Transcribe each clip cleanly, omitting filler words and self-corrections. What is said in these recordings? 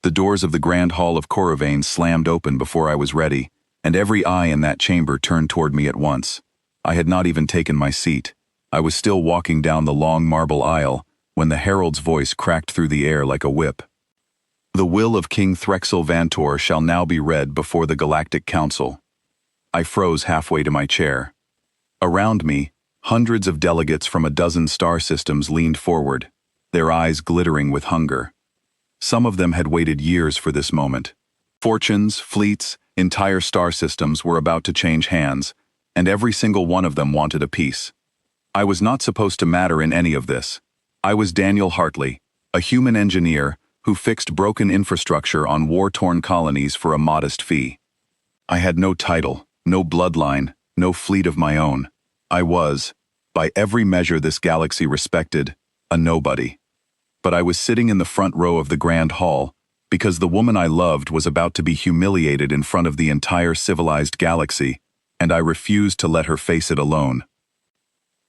The doors of the Grand Hall of Coravain slammed open before I was ready, and every eye in that chamber turned toward me at once. I had not even taken my seat. I was still walking down the long marble aisle when the herald's voice cracked through the air like a whip. The will of King Threxel Vantor shall now be read before the Galactic Council. I froze halfway to my chair. Around me, hundreds of delegates from a dozen star systems leaned forward, their eyes glittering with hunger. Some of them had waited years for this moment. Fortunes, fleets, entire star systems were about to change hands, and every single one of them wanted a piece. I was not supposed to matter in any of this. I was Daniel Hartley, a human engineer who fixed broken infrastructure on war-torn colonies for a modest fee. I had no title, no bloodline, no fleet of my own. I was, by every measure this galaxy respected, a nobody. But I was sitting in the front row of the Grand Hall because the woman I loved was about to be humiliated in front of the entire civilized galaxy, and I refused to let her face it alone.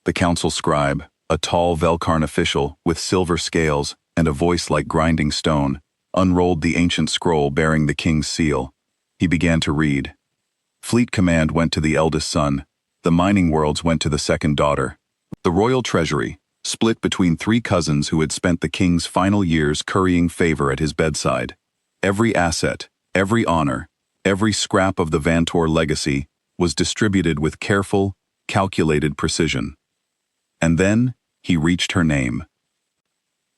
The council scribe, a tall Velkarn official with silver scales and a voice like grinding stone, unrolled the ancient scroll bearing the king's seal. He began to read. Fleet command went to the eldest son. The mining worlds went to the second daughter. The royal treasury, split between three cousins who had spent the king's final years currying favor at his bedside. Every asset, every honor, every scrap of the Vantor legacy was distributed with careful, calculated precision. And then he reached her name.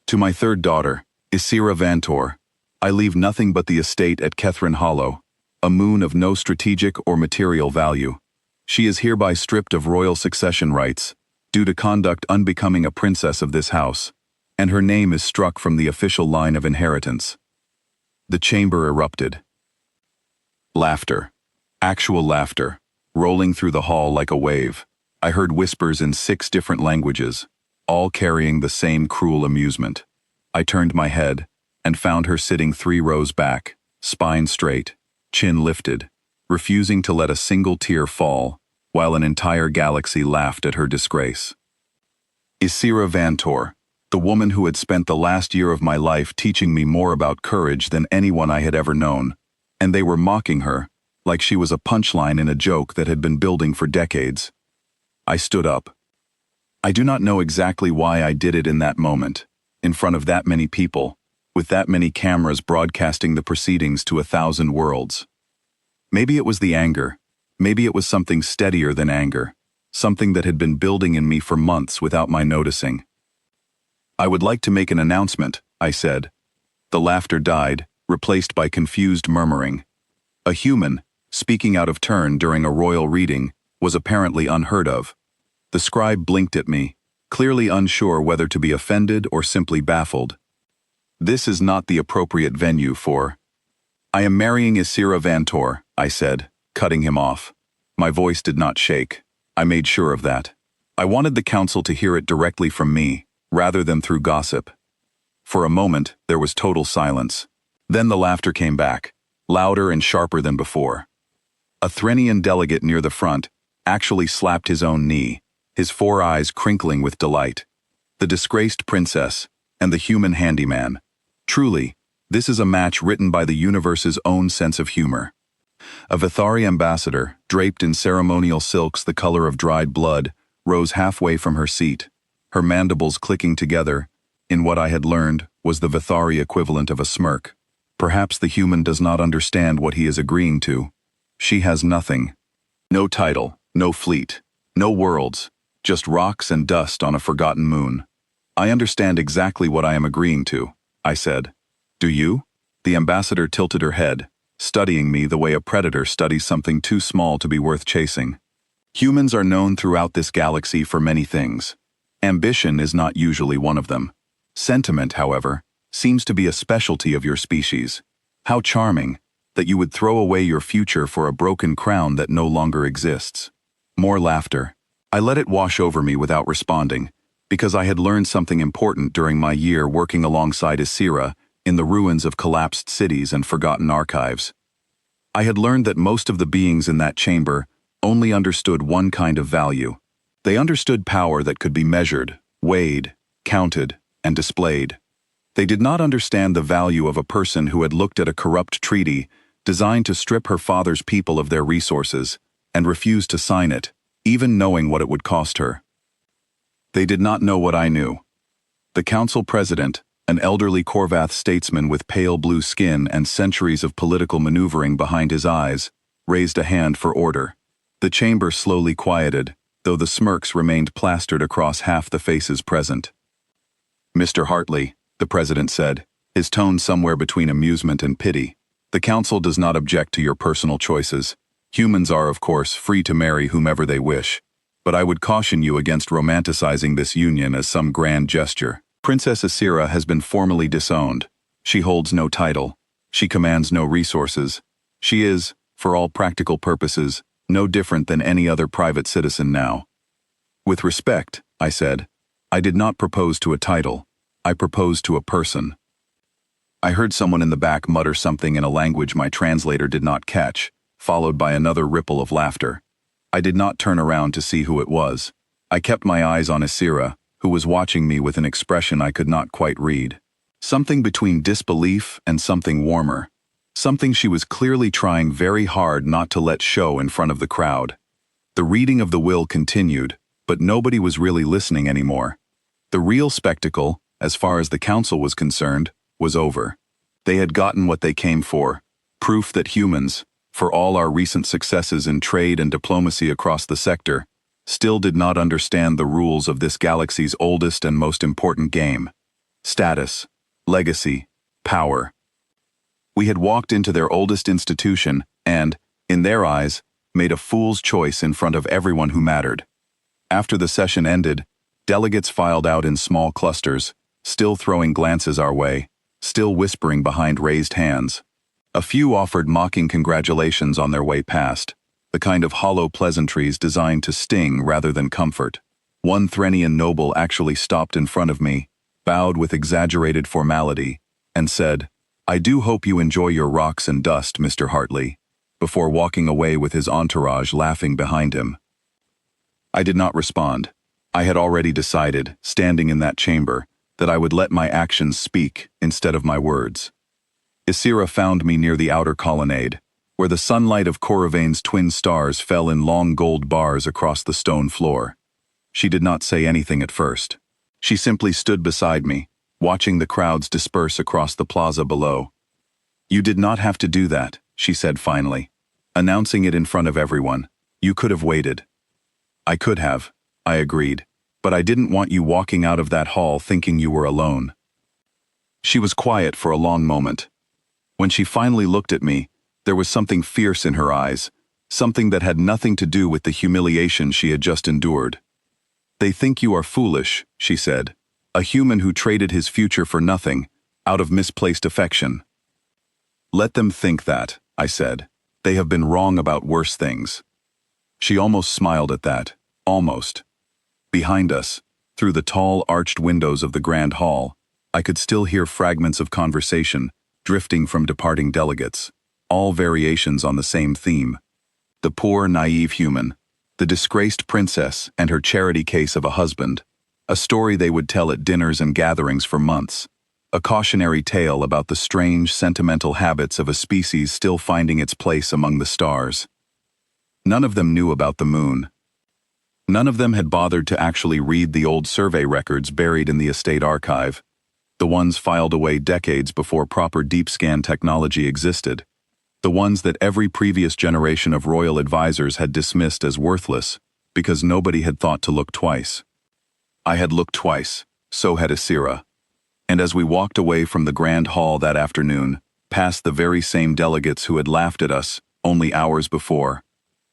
To my third daughter, Isira Vantor, I leave nothing but the estate at Kethrin Hollow, a moon of no strategic or material value. She is hereby stripped of royal succession rights, due to conduct unbecoming a princess of this house, and her name is struck from the official line of inheritance. The chamber erupted. Laughter. Actual laughter, rolling through the hall like a wave. I heard whispers in 6 different languages, all carrying the same cruel amusement. I turned my head and found her sitting 3 rows back, spine straight, chin lifted, refusing to let a single tear fall, while an entire galaxy laughed at her disgrace. Isira Vantor, the woman who had spent the last year of my life teaching me more about courage than anyone I had ever known, and they were mocking her, like she was a punchline in a joke that had been building for decades. I stood up. I do not know exactly why I did it in that moment, in front of that many people, with that many cameras broadcasting the proceedings to 1,000 worlds. Maybe it was the anger. Maybe it was something steadier than anger, something that had been building in me for months without my noticing. I would like to make an announcement, I said. The laughter died, replaced by confused murmuring. A human, speaking out of turn during a royal reading, was apparently unheard of. The scribe blinked at me, clearly unsure whether to be offended or simply baffled. This is not the appropriate venue for... I am marrying Isira Vantor, I said, cutting him off. My voice did not shake. I made sure of that. I wanted the council to hear it directly from me, rather than through gossip. For a moment, there was total silence. Then the laughter came back, louder and sharper than before. A Threnian delegate near the front actually slapped his own knee, his 4 eyes crinkling with delight. The disgraced princess and the human handyman. Truly, this is a match written by the universe's own sense of humor. A Vithari ambassador, draped in ceremonial silks the color of dried blood, rose halfway from her seat, her mandibles clicking together, in what I had learned was the Vithari equivalent of a smirk. Perhaps the human does not understand what he is agreeing to. She has nothing. No title, no fleet, no worlds, just rocks and dust on a forgotten moon. I understand exactly what I am agreeing to, I said. Do you? The ambassador tilted her head, studying me the way a predator studies something too small to be worth chasing. Humans are known throughout this galaxy for many things. Ambition is not usually one of them. Sentiment, however, seems to be a specialty of your species. How charming that you would throw away your future for a broken crown that no longer exists. More laughter. I let it wash over me without responding, because I had learned something important during my year working alongside Isira in the ruins of collapsed cities and forgotten archives. I had learned that most of the beings in that chamber only understood one kind of value. They understood power that could be measured, weighed, counted, and displayed. They did not understand the value of a person who had looked at a corrupt treaty designed to strip her father's people of their resources and refused to sign it, even knowing what it would cost her. They did not know what I knew. The council president, an elderly Korvath statesman with pale blue skin and centuries of political maneuvering behind his eyes, raised a hand for order. The chamber slowly quieted, though the smirks remained plastered across half the faces present. "Mr. Hartley," the president said, his tone somewhere between amusement and pity, "the council does not object to your personal choices. Humans are, of course, free to marry whomever they wish. But I would caution you against romanticizing this union as some grand gesture. Princess Asira has been formally disowned. She holds no title. She commands no resources. She is, for all practical purposes, no different than any other private citizen now." "With respect," I said, "I did not propose to a title. I proposed to a person." I heard someone in the back mutter something in a language my translator did not catch, followed by another ripple of laughter. I did not turn around to see who it was. I kept my eyes on Asira, who was watching me with an expression I could not quite read. Something between disbelief and something warmer. Something she was clearly trying very hard not to let show in front of the crowd. The reading of the will continued, but nobody was really listening anymore. The real spectacle, as far as the council was concerned, was over. They had gotten what they came for, proof that humans, for all our recent successes in trade and diplomacy across the sector, still did not understand the rules of this galaxy's oldest and most important game: status, legacy, power. We had walked into their oldest institution and, in their eyes, made a fool's choice in front of everyone who mattered. After the session ended, delegates filed out in small clusters, still throwing glances our way, still whispering behind raised hands. A few offered mocking congratulations on their way past, the kind of hollow pleasantries designed to sting rather than comfort. One Threnian noble actually stopped in front of me, bowed with exaggerated formality, and said, "I do hope you enjoy your rocks and dust, Mr. Hartley," before walking away with his entourage laughing behind him. I did not respond. I had already decided, standing in that chamber, that I would let my actions speak instead of my words. Asira found me near the outer colonnade, where the sunlight of Koravain's twin stars fell in long gold bars across the stone floor. She did not say anything at first. She simply stood beside me, watching the crowds disperse across the plaza below. "You did not have to do that," she said finally, announcing it in front of everyone. "You could have waited." "I could have," I agreed, "but I didn't want you walking out of that hall thinking you were alone." She was quiet for a long moment. When she finally looked at me, there was something fierce in her eyes, something that had nothing to do with the humiliation she had just endured. "They think you are foolish," she said, "a human who traded his future for nothing, out of misplaced affection." "Let them think that," I said. "They have been wrong about worse things." She almost smiled at that, almost. Behind us, through the tall arched windows of the grand hall, I could still hear fragments of conversation, drifting from departing delegates, all variations on the same theme. The poor, naive human, the disgraced princess and her charity case of a husband, a story they would tell at dinners and gatherings for months, a cautionary tale about the strange, sentimental habits of a species still finding its place among the stars. None of them knew about the moon. None of them had bothered to actually read the old survey records buried in the estate archive, the ones filed away decades before proper deep scan technology existed, the ones that every previous generation of royal advisors had dismissed as worthless because nobody had thought to look twice. I had looked twice, so had Asira. And as we walked away from the grand hall that afternoon, past the very same delegates who had laughed at us only hours before,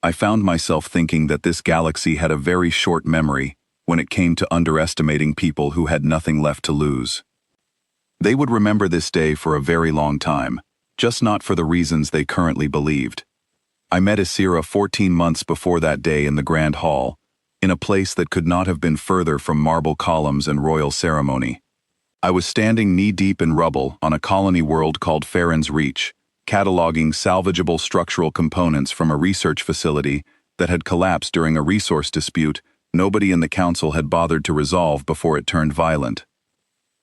I found myself thinking that this galaxy had a very short memory when it came to underestimating people who had nothing left to lose. They would remember this day for a very long time, just not for the reasons they currently believed. I met Asira 14 months before that day in the Grand Hall, in a place that could not have been further from marble columns and royal ceremony. I was standing knee-deep in rubble on a colony world called Farron's Reach, cataloging salvageable structural components from a research facility that had collapsed during a resource dispute nobody in the council had bothered to resolve before it turned violent.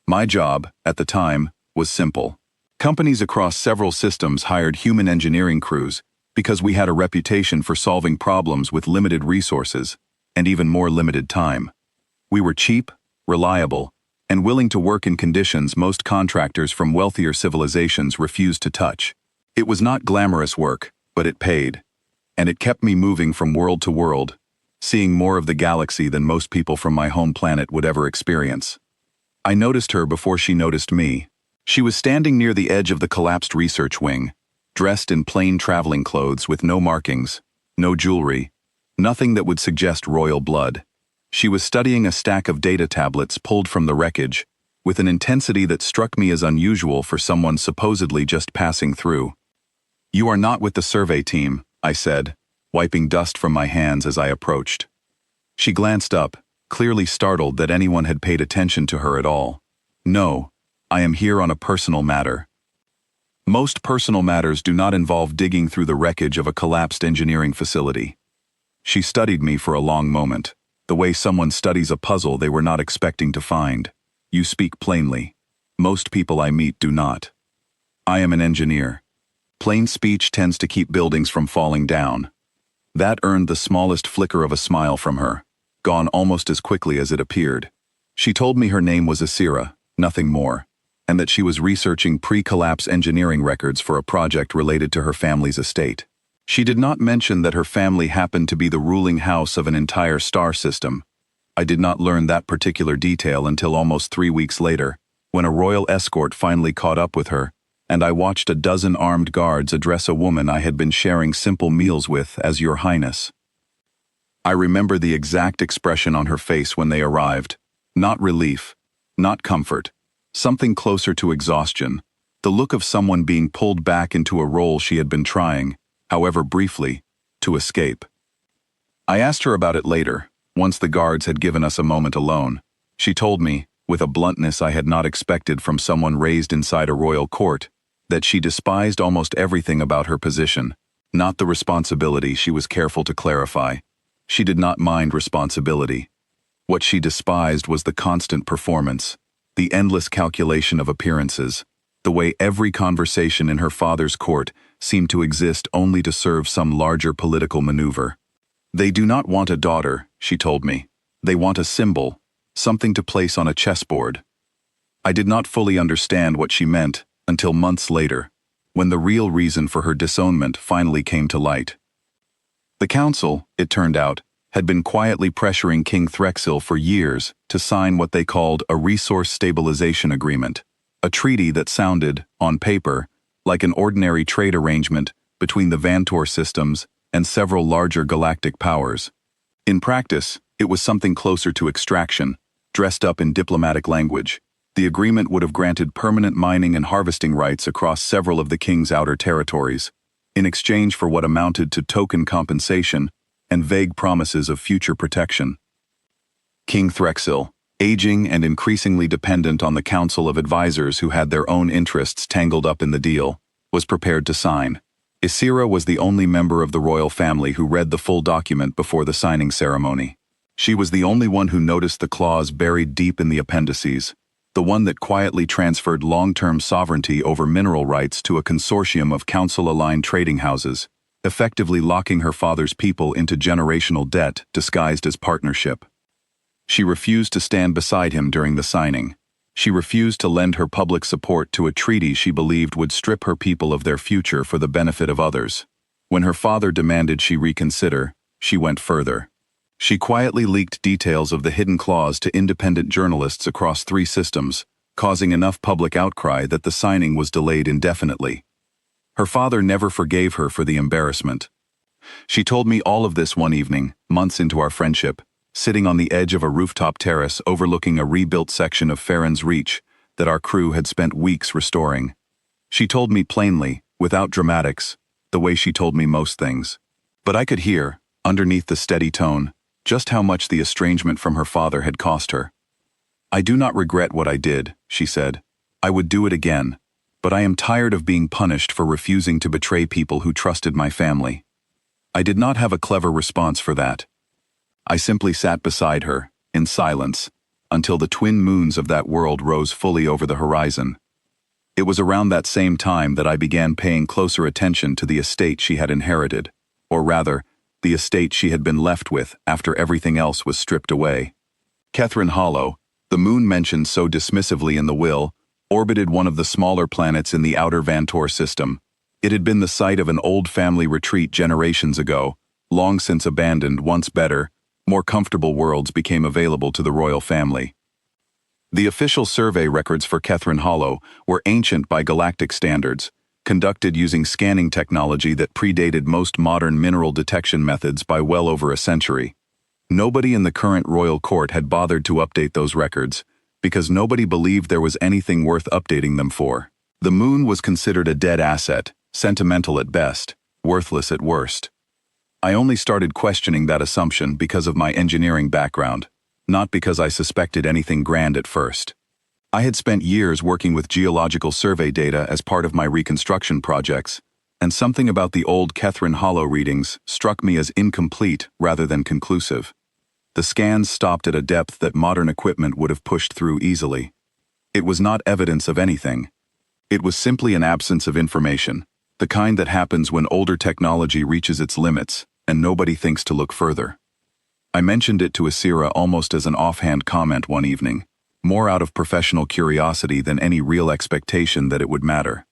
My job, at the time, was simple. Companies across several systems hired human engineering crews because we had a reputation for solving problems with limited resources and even more limited time. We were cheap, reliable, and willing to work in conditions most contractors from wealthier civilizations refused to touch. It was not glamorous work, but it paid. And it kept me moving from world to world, seeing more of the galaxy than most people from my home planet would ever experience. I noticed her before she noticed me. She was standing near the edge of the collapsed research wing, dressed in plain traveling clothes with no markings, no jewelry, nothing that would suggest royal blood. She was studying a stack of data tablets pulled from the wreckage, with an intensity that struck me as unusual for someone supposedly just passing through. "You are not with the survey team," I said, wiping dust from my hands as I approached. She glanced up, clearly startled that anyone had paid attention to her at all. "No, I am here on a personal matter." Most personal matters do not involve digging through the wreckage of a collapsed engineering facility. She studied me for a long moment, the way someone studies a puzzle they were not expecting to find. "You speak plainly. Most people I meet do not. I am an engineer. Plain speech tends to keep buildings from falling down." That earned the smallest flicker of a smile from her, gone almost as quickly as it appeared. She told me her name was Asira, nothing more, and that she was researching pre-collapse engineering records for a project related to her family's estate. She did not mention that her family happened to be the ruling house of an entire star system. I did not learn that particular detail until almost 3 weeks later, when a royal escort finally caught up with her, and I watched a dozen armed guards address a woman I had been sharing simple meals with as Your Highness. I remember the exact expression on her face when they arrived. Not relief, not comfort, something closer to exhaustion, the look of someone being pulled back into a role she had been trying, however briefly, to escape. I asked her about it later, once the guards had given us a moment alone. She told me, with a bluntness I had not expected from someone raised inside a royal court, that she despised almost everything about her position, not the responsibility, she was careful to clarify. She did not mind responsibility. What she despised was the constant performance, the endless calculation of appearances, the way every conversation in her father's court seemed to exist only to serve some larger political maneuver. "They do not want a daughter," she told me. "They want a symbol, something to place on a chessboard." I did not fully understand what she meant until months later, when the real reason for her disownment finally came to light. The council, it turned out, had been quietly pressuring King Threxil for years to sign what they called a resource stabilization agreement, a treaty that sounded, on paper, like an ordinary trade arrangement between the Vantor systems and several larger galactic powers. In practice, it was something closer to extraction, dressed up in diplomatic language. The agreement would have granted permanent mining and harvesting rights across several of the king's outer territories, in exchange for what amounted to token compensation and vague promises of future protection. King Threxil, aging and increasingly dependent on the council of advisors who had their own interests tangled up in the deal, was prepared to sign. Asira was the only member of the royal family who read the full document before the signing ceremony. She was the only one who noticed the clause buried deep in the appendices, the one that quietly transferred long-term sovereignty over mineral rights to a consortium of council-aligned trading houses, effectively locking her father's people into generational debt disguised as partnership. She refused to stand beside him during the signing. She refused to lend her public support to a treaty she believed would strip her people of their future for the benefit of others. When her father demanded she reconsider, she went further. She quietly leaked details of the hidden clause to independent journalists across 3 systems, causing enough public outcry that the signing was delayed indefinitely. Her father never forgave her for the embarrassment. She told me all of this one evening, months into our friendship, sitting on the edge of a rooftop terrace overlooking a rebuilt section of Farron's Reach that our crew had spent weeks restoring. She told me plainly, without dramatics, the way she told me most things. But I could hear, underneath the steady tone, just how much the estrangement from her father had cost her. "I do not regret what I did," she said. "I would do it again, but I am tired of being punished for refusing to betray people who trusted my family." I did not have a clever response for that. I simply sat beside her, in silence, until the twin moons of that world rose fully over the horizon. It was around that same time that I began paying closer attention to the estate she had inherited, or rather, the estate she had been left with after everything else was stripped away. Catherine Hollow, the moon mentioned so dismissively in the will, orbited one of the smaller planets in the outer Vantor system. It had been the site of an old family retreat generations ago, long since abandoned. Once better, more comfortable worlds became available to the royal family. The official survey records for Catherine Hollow were ancient by galactic standards, conducted using scanning technology that predated most modern mineral detection methods by well over a century. Nobody in the current royal court had bothered to update those records, because nobody believed there was anything worth updating them for. The moon was considered a dead asset, sentimental at best, worthless at worst. I only started questioning that assumption because of my engineering background, not because I suspected anything grand at first. I had spent years working with geological survey data as part of my reconstruction projects, and something about the old Catherine Hollow readings struck me as incomplete rather than conclusive. The scans stopped at a depth that modern equipment would have pushed through easily. It was not evidence of anything. It was simply an absence of information, the kind that happens when older technology reaches its limits and nobody thinks to look further. I mentioned it to Asira almost as an offhand comment one evening, more out of professional curiosity than any real expectation that it would matter.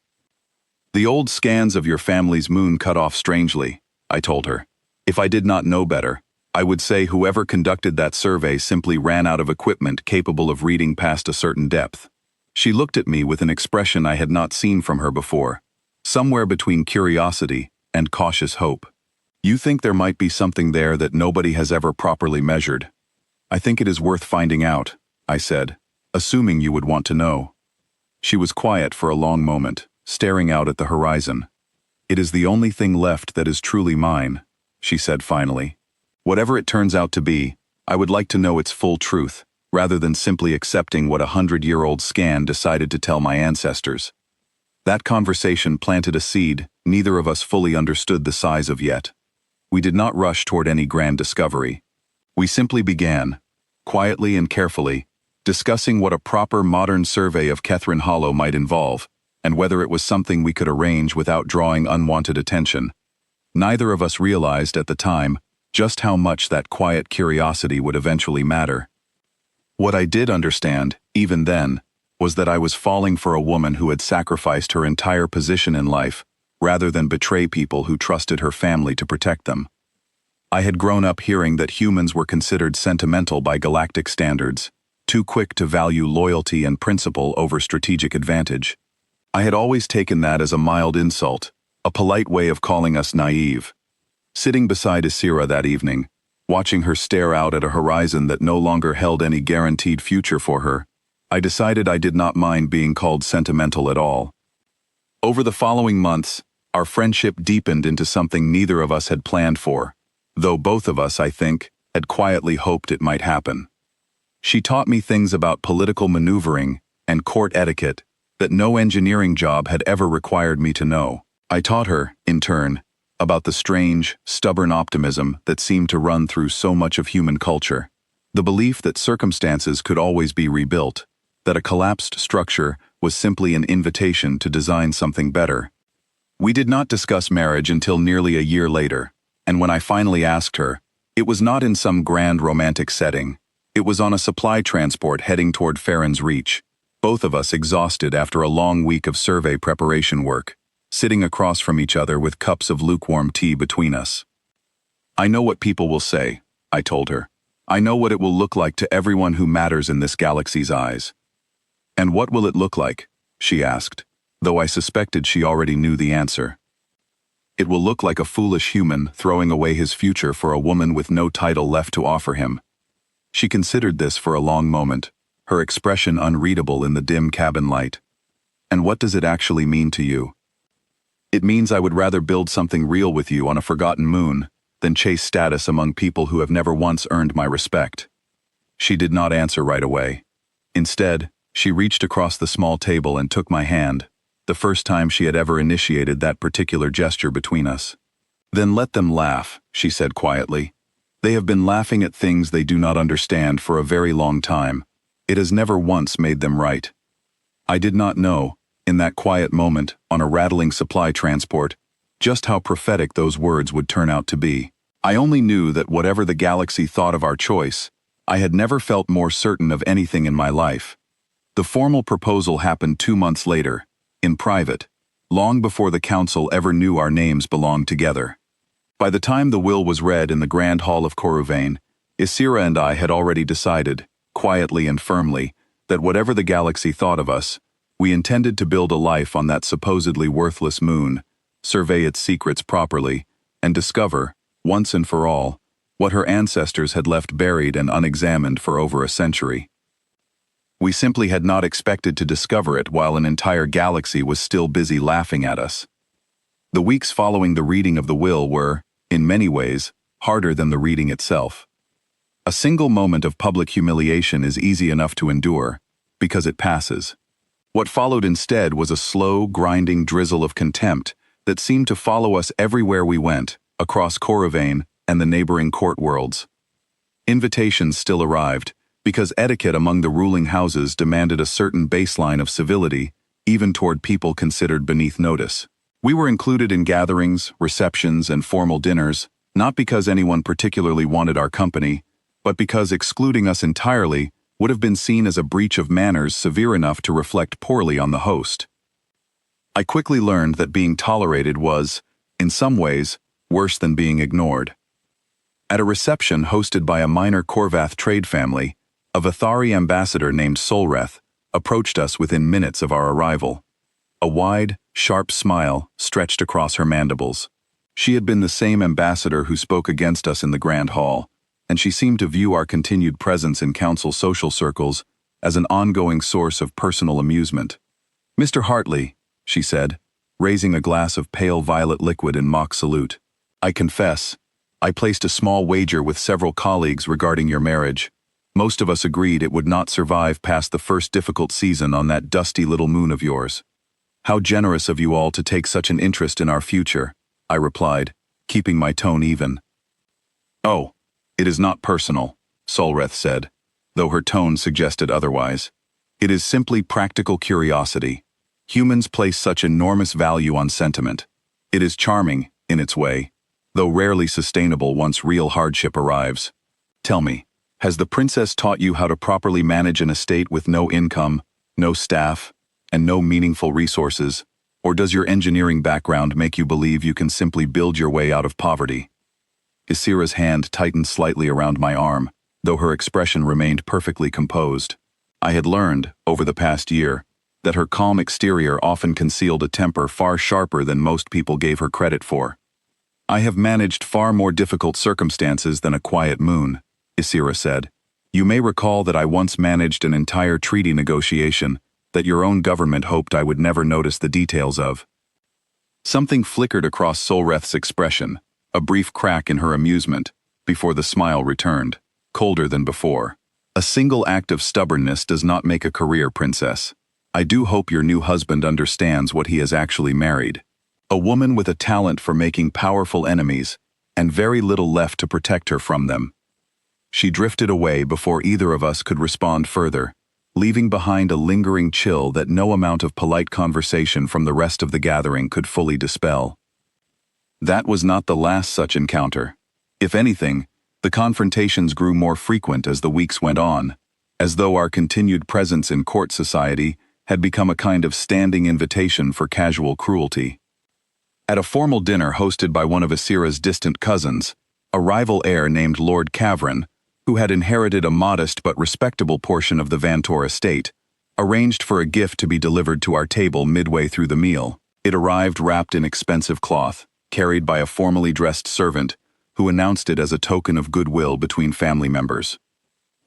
"The old scans of your family's moon cut off strangely," I told her. "If I did not know better, I would say whoever conducted that survey simply ran out of equipment capable of reading past a certain depth." She looked at me with an expression I had not seen from her before, somewhere between curiosity and cautious hope. "You think there might be something there that nobody has ever properly measured? I think it is worth finding out," I said, assuming you would want to know. She was quiet for a long moment, staring out at the horizon. "It is the only thing left that is truly mine," she said finally. "Whatever it turns out to be, I would like to know its full truth, rather than simply accepting what a 100-year-old scan decided to tell my ancestors." That conversation planted a seed neither of us fully understood the size of yet. We did not rush toward any grand discovery. We simply began, quietly and carefully, discussing what a proper modern survey of Catherine Hollow might involve, and whether it was something we could arrange without drawing unwanted attention. Neither of us realized at the time just how much that quiet curiosity would eventually matter. What I did understand, even then, was that I was falling for a woman who had sacrificed her entire position in life, rather than betray people who trusted her family to protect them. I had grown up hearing that humans were considered sentimental by galactic standards, too quick to value loyalty and principle over strategic advantage. I had always taken that as a mild insult, a polite way of calling us naive. Sitting beside Asira that evening, watching her stare out at a horizon that no longer held any guaranteed future for her, I decided I did not mind being called sentimental at all. Over the following months, our friendship deepened into something neither of us had planned for, though both of us, I think, had quietly hoped it might happen. She taught me things about political maneuvering and court etiquette that no engineering job had ever required me to know. I taught her, in turn, about the strange, stubborn optimism that seemed to run through so much of human culture, the belief that circumstances could always be rebuilt, that a collapsed structure was simply an invitation to design something better. We did not discuss marriage until nearly a year later, and when I finally asked her, it was not in some grand romantic setting. It was on a supply transport heading toward Farron's Reach, both of us exhausted after a long week of survey preparation work, sitting across from each other with cups of lukewarm tea between us. "I know what people will say," I told her. "I know what it will look like to everyone who matters in this galaxy's eyes." "And what will it look like?" she asked, though I suspected she already knew the answer. "It will look like a foolish human throwing away his future for a woman with no title left to offer him." She considered this for a long moment, her expression unreadable in the dim cabin light. "And what does it actually mean to you?" "It means I would rather build something real with you on a forgotten moon than chase status among people who have never once earned my respect." She did not answer right away. Instead, she reached across the small table and took my hand, the first time she had ever initiated that particular gesture between us. "Then let them laugh," she said quietly. "They have been laughing at things they do not understand for a very long time, it has never once made them right. I did not know, in that quiet moment, on a rattling supply transport, just how prophetic those words would turn out to be. I only knew that whatever the galaxy thought of our choice, I had never felt more certain of anything in my life. The formal proposal happened 2 months later, in private, long before the council ever knew our names belonged together. By the time the will was read in the Grand Hall of Coruvane, Isira and I had already decided, quietly and firmly, that whatever the galaxy thought of us, we intended to build a life on that supposedly worthless moon, survey its secrets properly, and discover, once and for all, what her ancestors had left buried and unexamined for over a century. We simply had not expected to discover it while an entire galaxy was still busy laughing at us. The weeks following the reading of the will were, in many ways, harder than the reading itself. A single moment of public humiliation is easy enough to endure, because it passes. What followed instead was a slow, grinding drizzle of contempt that seemed to follow us everywhere we went, across Coruvane and the neighboring court worlds. Invitations still arrived, because etiquette among the ruling houses demanded a certain baseline of civility, even toward people considered beneath notice. We were included in gatherings, receptions, and formal dinners, not because anyone particularly wanted our company, but because excluding us entirely would have been seen as a breach of manners severe enough to reflect poorly on the host. I quickly learned that being tolerated was, in some ways, worse than being ignored. At a reception hosted by a minor Korvath trade family, a Vathari ambassador named Solreth approached us within minutes of our arrival. A wide, sharp smile stretched across her mandibles. She had been the same ambassador who spoke against us in the Grand Hall, and she seemed to view our continued presence in council social circles as an ongoing source of personal amusement. "Mr. Hartley," she said, raising a glass of pale violet liquid in mock salute, "I confess, I placed a small wager with several colleagues regarding your marriage. Most of us agreed it would not survive past the first difficult season on that dusty little moon of yours. How generous of you all to take such an interest in our future," I replied, keeping my tone even. "Oh, it is not personal," Solreth said, though her tone suggested otherwise. "It is simply practical curiosity. Humans place such enormous value on sentiment. It is charming, in its way, though rarely sustainable once real hardship arrives. Tell me, has the princess taught you how to properly manage an estate with no income, no staff, and no meaningful resources, or does your engineering background make you believe you can simply build your way out of poverty?" Isira's hand tightened slightly around my arm, though her expression remained perfectly composed. I had learned, over the past year, that her calm exterior often concealed a temper far sharper than most people gave her credit for. "I have managed far more difficult circumstances than a quiet moon," Isira said. "You may recall that I once managed an entire treaty negotiation that your own government hoped I would never notice the details of." Something flickered across Solreth's expression, a brief crack in her amusement, before the smile returned, colder than before. "A single act of stubbornness does not make a career, princess. I do hope your new husband understands what he has actually married. A woman with a talent for making powerful enemies, and very little left to protect her from them." She drifted away before either of us could respond further, leaving behind a lingering chill that no amount of polite conversation from the rest of the gathering could fully dispel. That was not the last such encounter. If anything, the confrontations grew more frequent as the weeks went on, as though our continued presence in court society had become a kind of standing invitation for casual cruelty. At a formal dinner hosted by one of Isira's distant cousins, a rival heir named Lord Kavran, who had inherited a modest but respectable portion of the Vantor estate, arranged for a gift to be delivered to our table midway through the meal. It arrived wrapped in expensive cloth, carried by a formally dressed servant, who announced it as a token of goodwill between family members.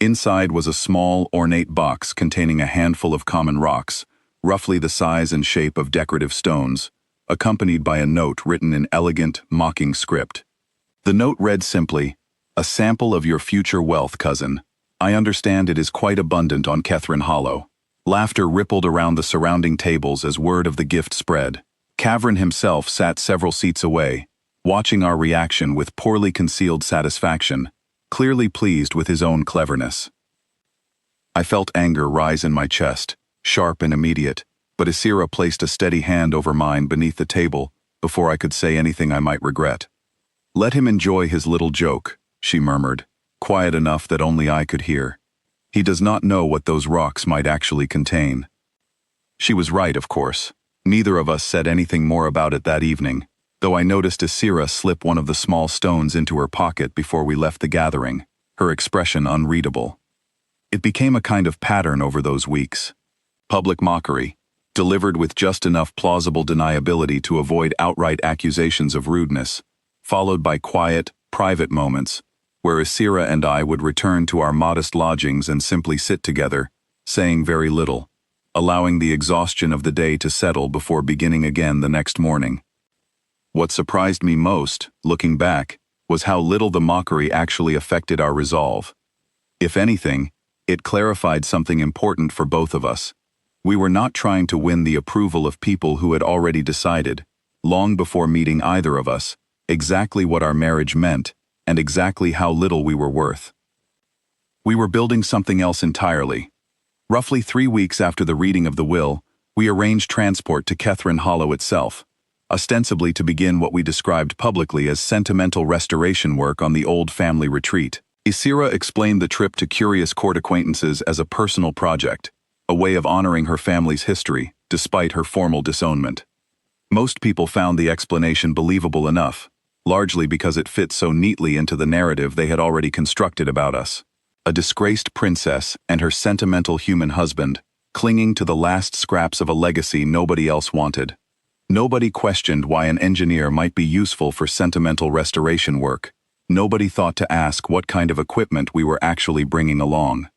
Inside was a small, ornate box containing a handful of common rocks, roughly the size and shape of decorative stones, accompanied by a note written in elegant, mocking script. The note read simply, "A sample of your future wealth, cousin. I understand it is quite abundant on Kethrin Hollow." Laughter rippled around the surrounding tables as word of the gift spread. Kavrin himself sat several seats away, watching our reaction with poorly concealed satisfaction, clearly pleased with his own cleverness. I felt anger rise in my chest, sharp and immediate, but Isira placed a steady hand over mine beneath the table before I could say anything I might regret. "Let him enjoy his little joke," she murmured, quiet enough that only I could hear. "He does not know what those rocks might actually contain." She was right, of course. Neither of us said anything more about it that evening, though I noticed Isira slip one of the small stones into her pocket before we left the gathering, her expression unreadable. It became a kind of pattern over those weeks. Public mockery, delivered with just enough plausible deniability to avoid outright accusations of rudeness, followed by quiet, private moments, where Isira and I would return to our modest lodgings and simply sit together, saying very little, allowing the exhaustion of the day to settle before beginning again the next morning. What surprised me most, looking back, was how little the mockery actually affected our resolve. If anything, it clarified something important for both of us. We were not trying to win the approval of people who had already decided, long before meeting either of us, exactly what our marriage meant and exactly how little we were worth. We were building something else entirely. Roughly 3 weeks after the reading of the will, we arranged transport to Catherine Hollow itself, ostensibly to begin what we described publicly as sentimental restoration work on the old family retreat. Isira explained the trip to curious court acquaintances as a personal project, a way of honoring her family's history, despite her formal disownment. Most people found the explanation believable enough, largely because it fit so neatly into the narrative they had already constructed about us. A disgraced princess and her sentimental human husband, clinging to the last scraps of a legacy nobody else wanted. Nobody questioned why an engineer might be useful for sentimental restoration work. Nobody thought to ask what kind of equipment we were actually bringing along.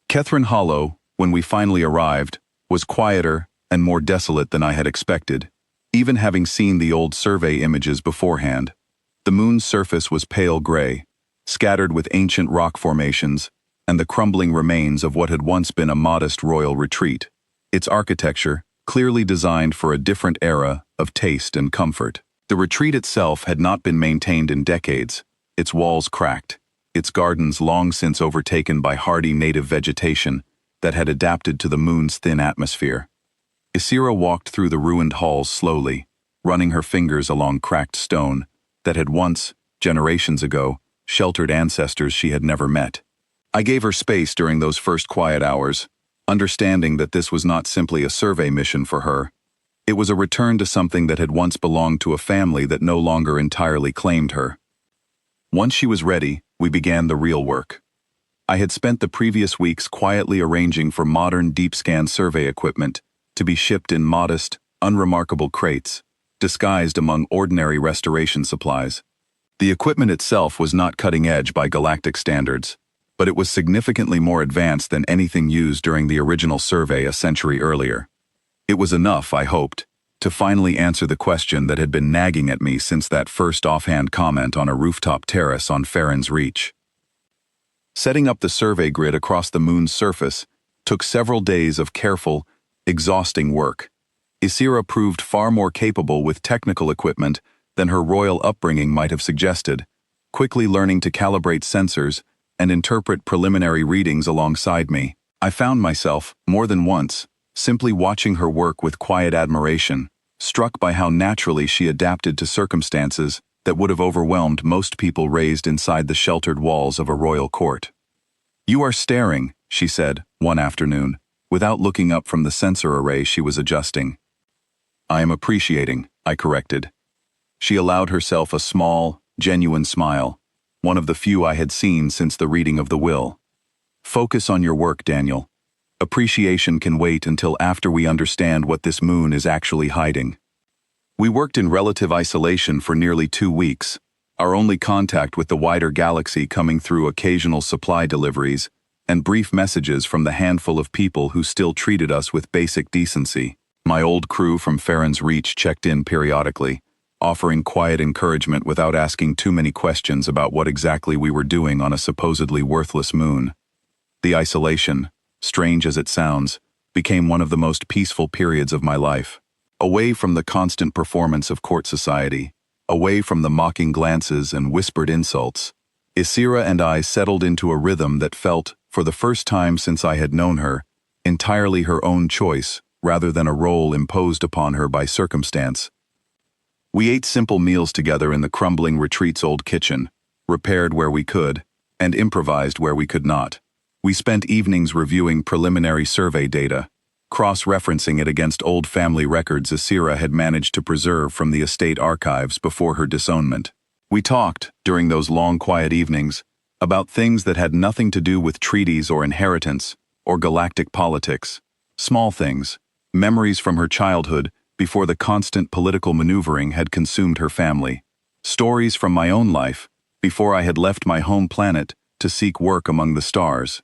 Catherine Hollow, when we finally arrived, was quieter and more desolate than I had expected, even having seen the old survey images beforehand. The moon's surface was pale gray, scattered with ancient rock formations and the crumbling remains of what had once been a modest royal retreat. Its architecture, clearly designed for a different era of taste and comfort. The retreat itself had not been maintained in decades, its walls cracked, its gardens long since overtaken by hardy native vegetation that had adapted to the moon's thin atmosphere. Isira walked through the ruined halls slowly, running her fingers along cracked stone that had once, generations ago, sheltered ancestors she had never met. I gave her space during those first quiet hours, understanding that this was not simply a survey mission for her. It was a return to something that had once belonged to a family that no longer entirely claimed her. Once she was ready, we began the real work. I had spent the previous weeks quietly arranging for modern deep-scan survey equipment to be shipped in modest, unremarkable crates, disguised among ordinary restoration supplies. The equipment itself was not cutting-edge by Galactic standards, but it was significantly more advanced than anything used during the original survey a century earlier. It was enough, I hoped, to finally answer the question that had been nagging at me since that first offhand comment on a rooftop terrace on Farron's Reach. Setting up the survey grid across the moon's surface took several days of careful, exhausting work. Isira proved far more capable with technical equipment than her royal upbringing might have suggested, quickly learning to calibrate sensors and interpret preliminary readings alongside me. I found myself, more than once, simply watching her work with quiet admiration, struck by how naturally she adapted to circumstances that would have overwhelmed most people raised inside the sheltered walls of a royal court. "You are staring," she said, one afternoon, without looking up from the sensor array she was adjusting. "I am appreciating," I corrected. She allowed herself a small, genuine smile, one of the few I had seen since the reading of the will. "Focus on your work, Daniel. Appreciation can wait until after we understand what this moon is actually hiding." We worked in relative isolation for nearly 2 weeks, our only contact with the wider galaxy coming through occasional supply deliveries and brief messages from the handful of people who still treated us with basic decency. My old crew from Farron's Reach checked in periodically, offering quiet encouragement without asking too many questions about what exactly we were doing on a supposedly worthless moon. The isolation, strange as it sounds, became one of the most peaceful periods of my life. Away from the constant performance of court society, away from the mocking glances and whispered insults, Isira and I settled into a rhythm that felt, for the first time since I had known her, entirely her own choice, rather than a role imposed upon her by circumstance. We ate simple meals together in the crumbling retreat's old kitchen, repaired where we could, and improvised where we could not. We spent evenings reviewing preliminary survey data, cross-referencing it against old family records Asira had managed to preserve from the estate archives before her disownment. We talked, during those long quiet evenings, about things that had nothing to do with treaties or inheritance, or galactic politics. Small things, memories from her childhood before the constant political maneuvering had consumed her family. Stories from my own life, before I had left my home planet to seek work among the stars.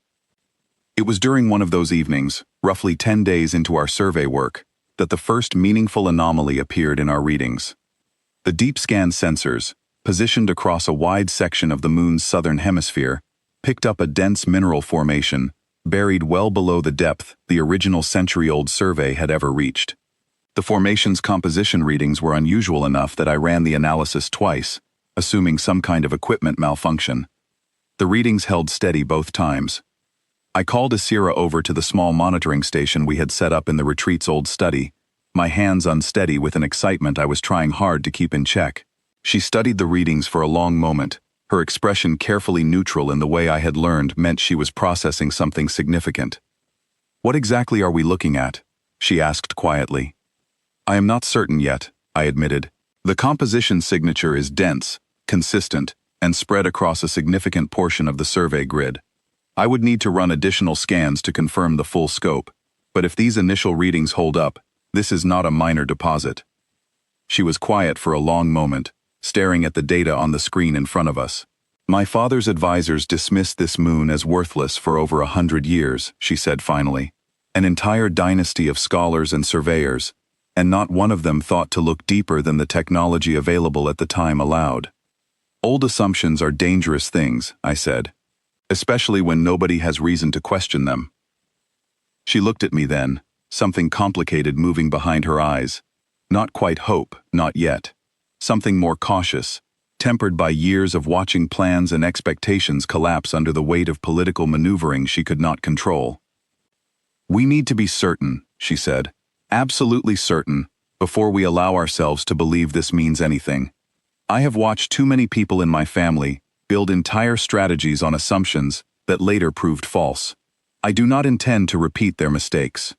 It was during one of those evenings, roughly 10 days into our survey work, that the first meaningful anomaly appeared in our readings. The deep scan sensors, positioned across a wide section of the moon's southern hemisphere, picked up a dense mineral formation, buried well below the depth the original century-old survey had ever reached. The formation's composition readings were unusual enough that I ran the analysis twice, assuming some kind of equipment malfunction. The readings held steady both times. I called Asira over to the small monitoring station we had set up in the retreat's old study, my hands unsteady with an excitement I was trying hard to keep in check. She studied the readings for a long moment, her expression carefully neutral in the way I had learned meant she was processing something significant. "What exactly are we looking at?" she asked quietly. "I am not certain yet," I admitted. "The composition signature is dense, consistent, and spread across a significant portion of the survey grid. I would need to run additional scans to confirm the full scope, but if these initial readings hold up, this is not a minor deposit." She was quiet for a long moment, staring at the data on the screen in front of us. "My father's advisors dismissed this moon as worthless for over 100 years, she said finally. An entire dynasty of scholars and surveyors, and not one of them thought to look deeper than the technology available at the time allowed. Old assumptions are dangerous things," I said, "especially when nobody has reason to question them." She looked at me then, something complicated moving behind her eyes. Not quite hope, not yet. Something more cautious, tempered by years of watching plans and expectations collapse under the weight of political maneuvering she could not control. "We need to be certain," she said, "absolutely certain, before we allow ourselves to believe this means anything. I have watched too many people in my family build entire strategies on assumptions that later proved false. I do not intend to repeat their mistakes."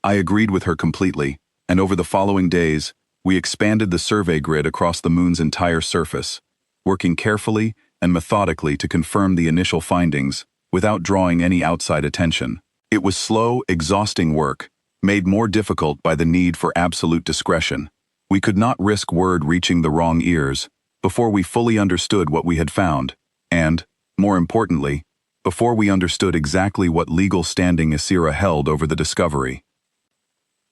I agreed with her completely, and over the following days, we expanded the survey grid across the moon's entire surface, working carefully and methodically to confirm the initial findings without drawing any outside attention. It was slow, exhausting work, made more difficult by the need for absolute discretion. We could not risk word reaching the wrong ears before we fully understood what we had found, and, more importantly, before we understood exactly what legal standing Asira held over the discovery.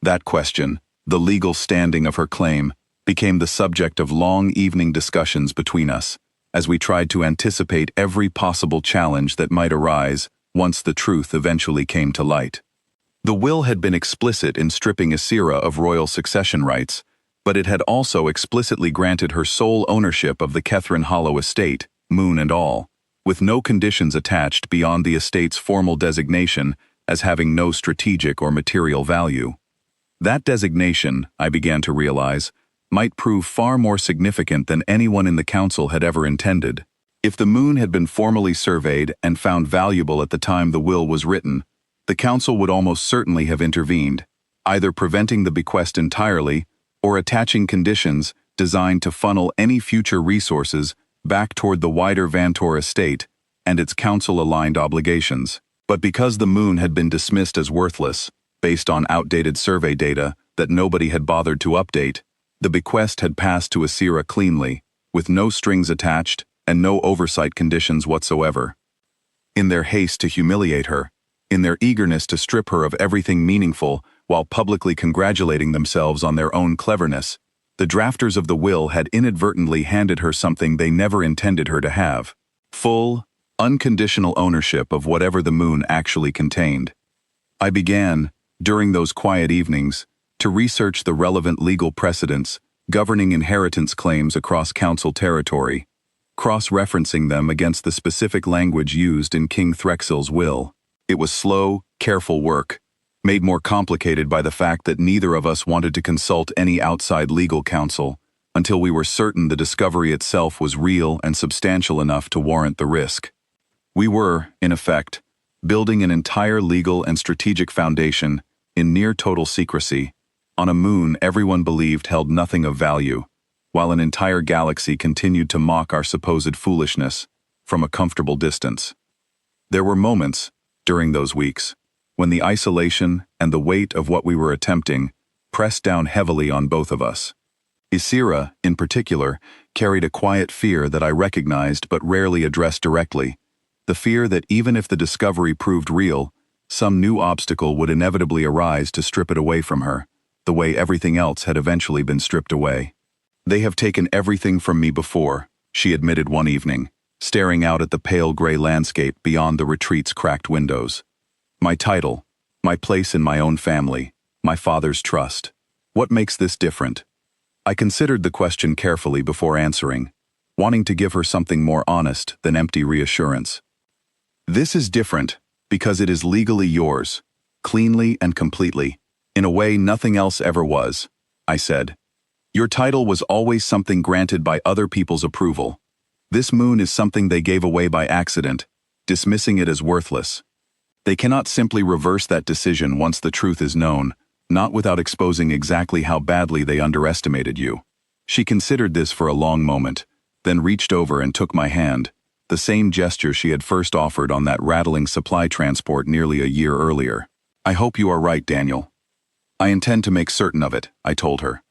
That question, the legal standing of her claim, became the subject of long evening discussions between us, as we tried to anticipate every possible challenge that might arise once the truth eventually came to light. The will had been explicit in stripping Asira of royal succession rights, but it had also explicitly granted her sole ownership of the Kethrin Hollow estate, moon and all, with no conditions attached beyond the estate's formal designation as having no strategic or material value. That designation, I began to realize, might prove far more significant than anyone in the council had ever intended. If the moon had been formally surveyed and found valuable at the time the will was written, the council would almost certainly have intervened, either preventing the bequest entirely or attaching conditions designed to funnel any future resources back toward the wider Vantor estate and its council-aligned obligations. But because the moon had been dismissed as worthless, based on outdated survey data that nobody had bothered to update, the bequest had passed to Asira cleanly, with no strings attached and no oversight conditions whatsoever. In their haste to humiliate her, in their eagerness to strip her of everything meaningful while publicly congratulating themselves on their own cleverness, the drafters of the will had inadvertently handed her something they never intended her to have: full, unconditional ownership of whatever the moon actually contained. I began, during those quiet evenings, to research the relevant legal precedents governing inheritance claims across council territory. cross-referencing them against the specific language used in King Threxel's will. It was slow, careful work, made more complicated by the fact that neither of us wanted to consult any outside legal counsel until we were certain the discovery itself was real and substantial enough to warrant the risk. We were, in effect, building an entire legal and strategic foundation in near-total secrecy on a moon everyone believed held nothing of value, while an entire galaxy continued to mock our supposed foolishness from a comfortable distance. There were moments, during those weeks, when the isolation and the weight of what we were attempting pressed down heavily on both of us. Isira, in particular, carried a quiet fear that I recognized but rarely addressed directly, the fear that even if the discovery proved real, some new obstacle would inevitably arise to strip it away from her, the way everything else had eventually been stripped away. "They have taken everything from me before," she admitted one evening, staring out at the pale gray landscape beyond the retreat's cracked windows. "My title, my place in my own family, my father's trust. What makes this different?" I considered the question carefully before answering, wanting to give her something more honest than empty reassurance. "This is different because it is legally yours, cleanly and completely, in a way nothing else ever was," I said. "Your title was always something granted by other people's approval. This moon is something they gave away by accident, dismissing it as worthless. They cannot simply reverse that decision once the truth is known, not without exposing exactly how badly they underestimated you." She considered this for a long moment, then reached over and took my hand, the same gesture she had first offered on that rattling supply transport nearly a year earlier. "I hope you are right, Daniel." "I intend to make certain of it," I told her.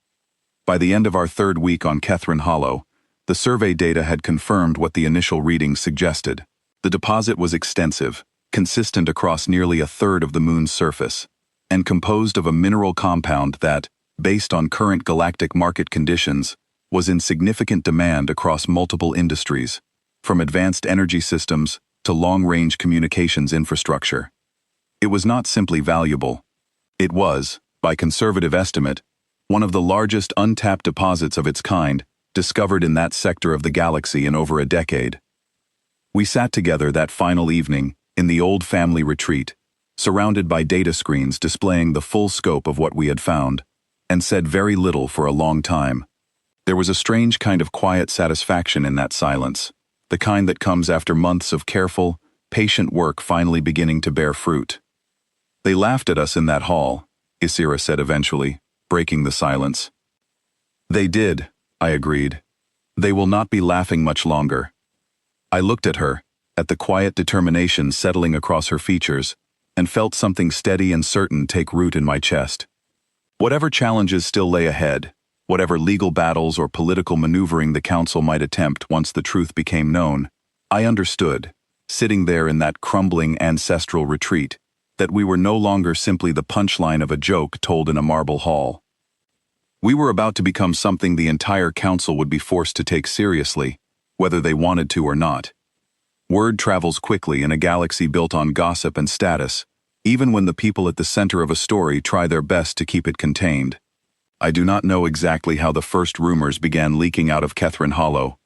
By the end of our third week on Kethrin Hollow, the survey data had confirmed what the initial readings suggested. The deposit was extensive, consistent across nearly a third of the moon's surface, and composed of a mineral compound that, based on current galactic market conditions, was in significant demand across multiple industries, from advanced energy systems to long-range communications infrastructure. It was not simply valuable. It was, by conservative estimate, one of the largest untapped deposits of its kind discovered in that sector of the galaxy in over a decade. We sat together that final evening in the old family retreat, surrounded by data screens displaying the full scope of what we had found, and said very little for a long time. There was a strange kind of quiet satisfaction in that silence, the kind that comes after months of careful, patient work finally beginning to bear fruit. "They laughed at us in that hall," Isira said eventually, breaking the silence. "They did," I agreed. "They will not be laughing much longer." I looked at her, at the quiet determination settling across her features, and felt something steady and certain take root in my chest. Whatever challenges still lay ahead, whatever legal battles or political maneuvering the council might attempt once the truth became known, I understood, sitting there in that crumbling ancestral retreat, that we were no longer simply the punchline of a joke told in a marble hall. We were about to become something the entire council would be forced to take seriously, whether they wanted to or not. Word travels quickly in a galaxy built on gossip and status, even when the people at the center of a story try their best to keep it contained. I do not know exactly how the first rumors began leaking out of Kethrin Hollow.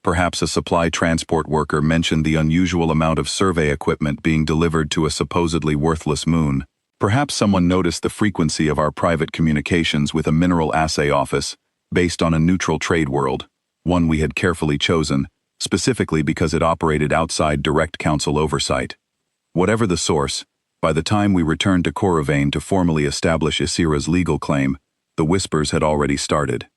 Perhaps a supply transport worker mentioned the unusual amount of survey equipment being delivered to a supposedly worthless moon. Perhaps someone noticed the frequency of our private communications with a mineral assay office, based on a neutral trade world, one we had carefully chosen, specifically because it operated outside direct council oversight. Whatever the source, by the time we returned to Corivane to formally establish Isira's legal claim, the whispers had already started.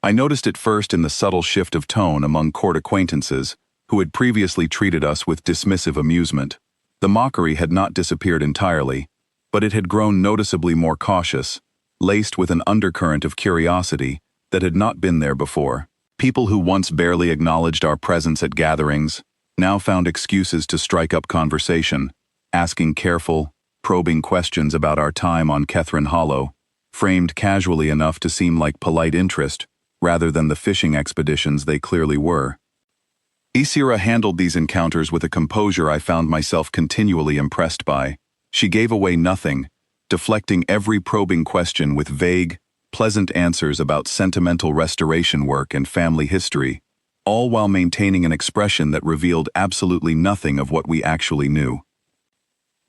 I noticed it first in the subtle shift of tone among court acquaintances who had previously treated us with dismissive amusement. The mockery had not disappeared entirely, but it had grown noticeably more cautious, laced with an undercurrent of curiosity that had not been there before. People who once barely acknowledged our presence at gatherings now found excuses to strike up conversation, asking careful, probing questions about our time on Kethrin Hollow, framed casually enough to seem like polite interest, rather than the fishing expeditions they clearly were. Isira handled these encounters with a composure I found myself continually impressed by. She gave away nothing, deflecting every probing question with vague, pleasant answers about sentimental restoration work and family history, all while maintaining an expression that revealed absolutely nothing of what we actually knew.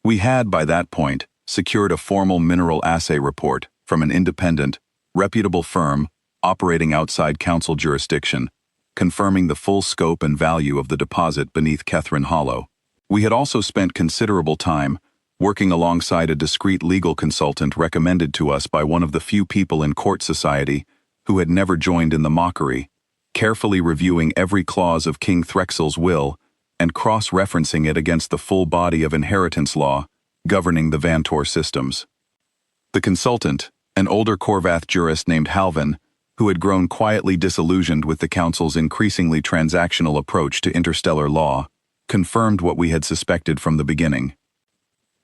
We had, by that point, secured a formal mineral assay report from an independent, reputable firm operating outside council jurisdiction, confirming the full scope and value of the deposit beneath Catherine Hollow. We had also spent considerable time working alongside a discreet legal consultant recommended to us by one of the few people in court society who had never joined in the mockery, carefully reviewing every clause of King Threxel's will and cross-referencing it against the full body of inheritance law governing the Vantor systems. The consultant, an older Korvath jurist named Halvin, who had grown quietly disillusioned with the council's increasingly transactional approach to interstellar law, confirmed what we had suspected from the beginning.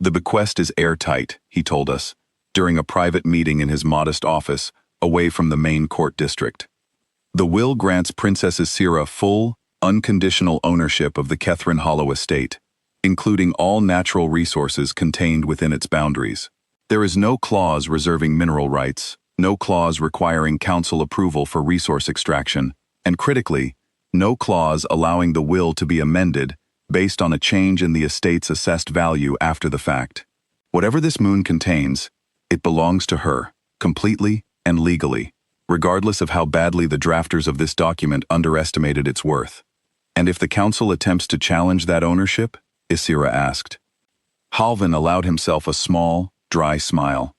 The bequest is airtight, he told us, during a private meeting in his modest office, away from the main court district. The will grants Princess Isira full, unconditional ownership of the Catherine Hollow estate, including all natural resources contained within its boundaries. There is no clause reserving mineral rights, no clause requiring council approval for resource extraction, and critically, no clause allowing the will to be amended based on a change in the estate's assessed value after the fact. Whatever this moon contains, it belongs to her, completely and legally, regardless of how badly the drafters of this document underestimated its worth. And if the council attempts to challenge that ownership? Isira asked. Halvin allowed himself a small, dry smile.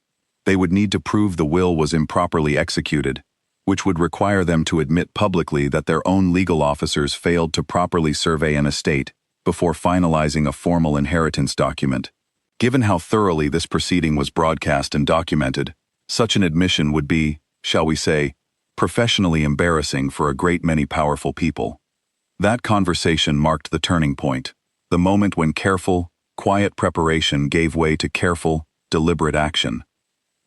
They would need to prove the will was improperly executed, which would require them to admit publicly that their own legal officers failed to properly survey an estate before finalizing a formal inheritance document. Given how thoroughly this proceeding was broadcast and documented, such an admission would be, shall we say, professionally embarrassing for a great many powerful people. That conversation marked the turning point, the moment when careful, quiet preparation gave way to careful, deliberate action.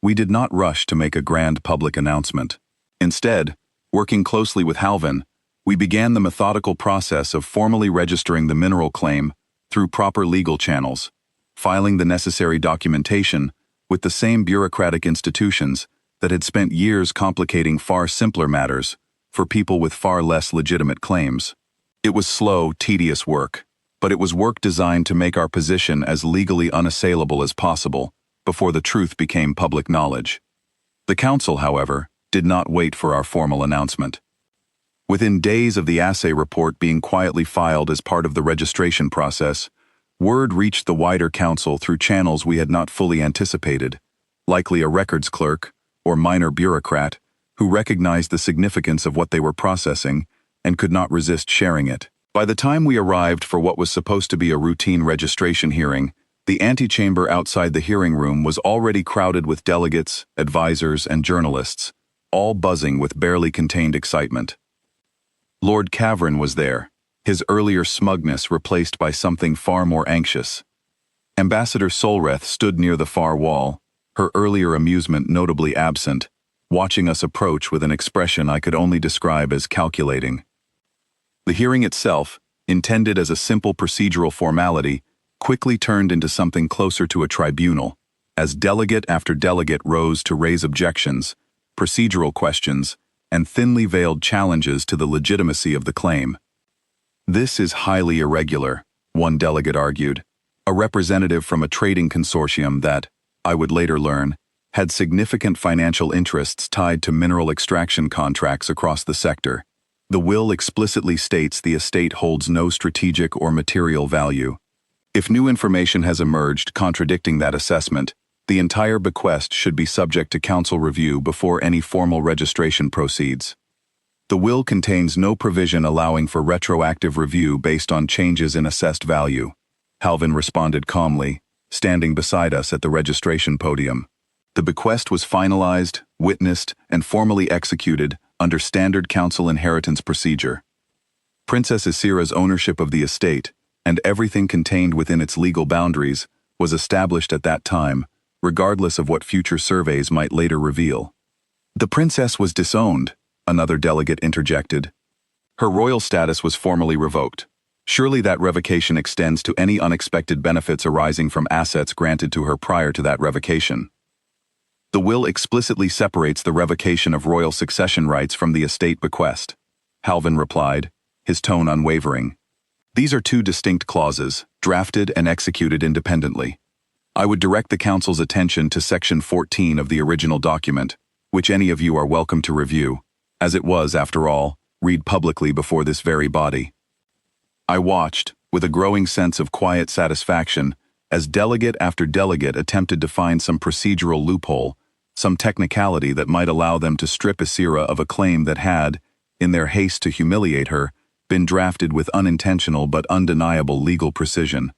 We did not rush to make a grand public announcement. Instead, working closely with Halvin, we began the methodical process of formally registering the mineral claim through proper legal channels, filing the necessary documentation with the same bureaucratic institutions that had spent years complicating far simpler matters for people with far less legitimate claims. It was slow, tedious work, but it was work designed to make our position as legally unassailable as possible before the truth became public knowledge. The council, however, did not wait for our formal announcement. Within days of the assay report being quietly filed as part of the registration process, word reached the wider council through channels we had not fully anticipated, likely a records clerk or minor bureaucrat who recognized the significance of what they were processing and could not resist sharing it. By the time we arrived for what was supposed to be a routine registration hearing, the antechamber outside the hearing room was already crowded with delegates, advisors, and journalists, all buzzing with barely contained excitement. Lord Cavern was there, his earlier smugness replaced by something far more anxious. Ambassador Solreth stood near the far wall, her earlier amusement notably absent, watching us approach with an expression I could only describe as calculating. The hearing itself, intended as a simple procedural formality, quickly turned into something closer to a tribunal, as delegate after delegate rose to raise objections, procedural questions, and thinly veiled challenges to the legitimacy of the claim. This is highly irregular, one delegate argued, a representative from a trading consortium that, I would later learn, had significant financial interests tied to mineral extraction contracts across the sector. The will explicitly states the estate holds no strategic or material value. If new information has emerged contradicting that assessment, the entire bequest should be subject to council review before any formal registration proceeds. The will contains no provision allowing for retroactive review based on changes in assessed value, Halvin responded calmly, standing beside us at the registration podium. The bequest was finalized, witnessed, and formally executed under standard council inheritance procedure. Princess Isira's ownership of the estate, and everything contained within its legal boundaries, was established at that time, regardless of what future surveys might later reveal. The princess was disowned, another delegate interjected. Her royal status was formally revoked. Surely that revocation extends to any unexpected benefits arising from assets granted to her prior to that revocation. The will explicitly separates the revocation of royal succession rights from the estate bequest, Halvin replied, his tone unwavering. These are two distinct clauses, drafted and executed independently. I would direct the Council's attention to Section 14 of the original document, which any of you are welcome to review, as it was, after all, read publicly before this very body. I watched, with a growing sense of quiet satisfaction, as delegate after delegate attempted to find some procedural loophole, some technicality that might allow them to strip Asira of a claim that had, in their haste to humiliate her, been drafted with unintentional but undeniable legal precision.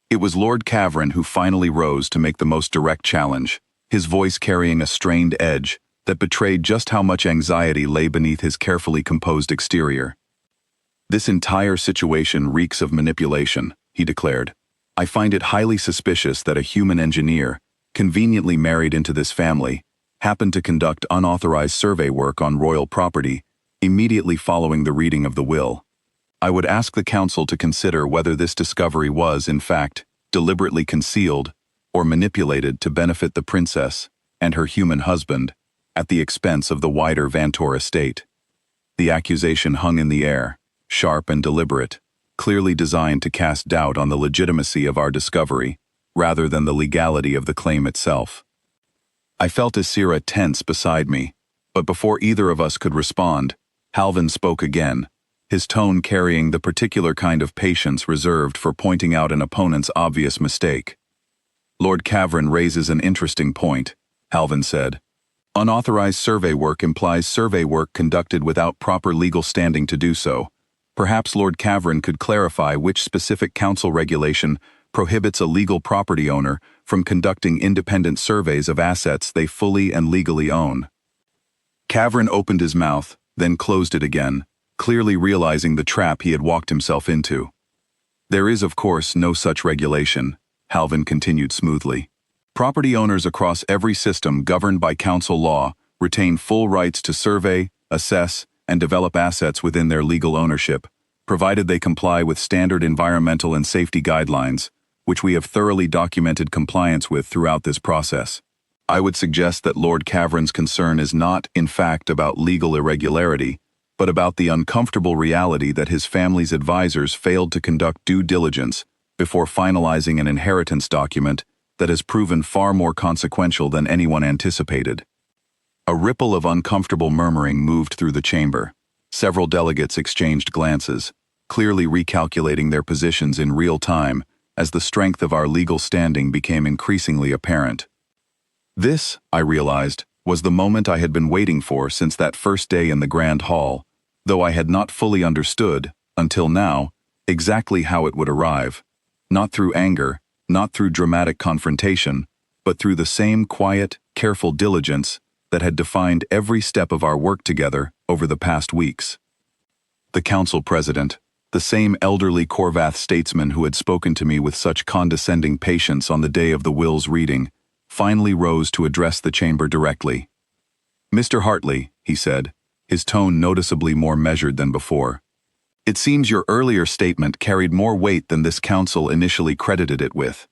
It was Lord Cavern who finally rose to make the most direct challenge, his voice carrying a strained edge that betrayed just how much anxiety lay beneath his carefully composed exterior. "This entire situation reeks of manipulation," he declared. "I find it highly suspicious that a human engineer, conveniently married into this family, happened to conduct unauthorized survey work on royal property immediately following the reading of the will. I would ask the Council to consider whether this discovery was, in fact, deliberately concealed or manipulated to benefit the princess and her human husband at the expense of the wider Vantor estate." The accusation hung in the air, sharp and deliberate, clearly designed to cast doubt on the legitimacy of our discovery, rather than the legality of the claim itself. I felt Asira tense beside me, but before either of us could respond, Halvin spoke again, his tone carrying the particular kind of patience reserved for pointing out an opponent's obvious mistake. "Lord Cavern raises an interesting point," Halvin said. "Unauthorized survey work implies survey work conducted without proper legal standing to do so. Perhaps Lord Cavern could clarify which specific council regulation prohibits a legal property owner from conducting independent surveys of assets they fully and legally own." Cavern opened his mouth, then closed it again, clearly realizing the trap he had walked himself into. "There is, of course, no such regulation," Halvin continued smoothly. "Property owners across every system governed by council law retain full rights to survey, assess, and develop assets within their legal ownership, provided they comply with standard environmental and safety guidelines, which we have thoroughly documented compliance with throughout this process. I would suggest that Lord Cavern's concern is not, in fact, about legal irregularity, but about the uncomfortable reality that his family's advisors failed to conduct due diligence before finalizing an inheritance document that has proven far more consequential than anyone anticipated." A ripple of uncomfortable murmuring moved through the chamber. Several delegates exchanged glances, clearly recalculating their positions in real time as the strength of our legal standing became increasingly apparent. This, I realized, was the moment I had been waiting for since that first day in the Grand Hall, though I had not fully understood, until now, exactly how it would arrive. Not through anger, not through dramatic confrontation, but through the same quiet, careful diligence that had defined every step of our work together over the past weeks. The council president, the same elderly Korvath statesman who had spoken to me with such condescending patience on the day of the will's reading, finally rose to address the chamber directly. "Mr. Hartley," he said, his tone noticeably more measured than before, "it seems your earlier statement carried more weight than this council initially credited it with.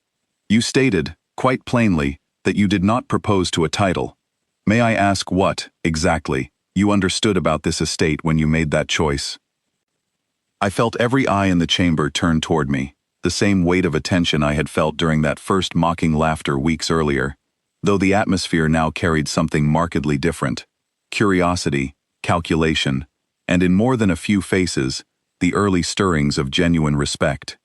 You stated, quite plainly, that you did not propose to a title. May I ask what, exactly, you understood about this estate when you made that choice?" I felt every eye in the chamber turn toward me, the same weight of attention I had felt during that first mocking laughter weeks earlier, though the atmosphere now carried something markedly different: curiosity, calculation, and in more than a few faces, the early stirrings of genuine respect.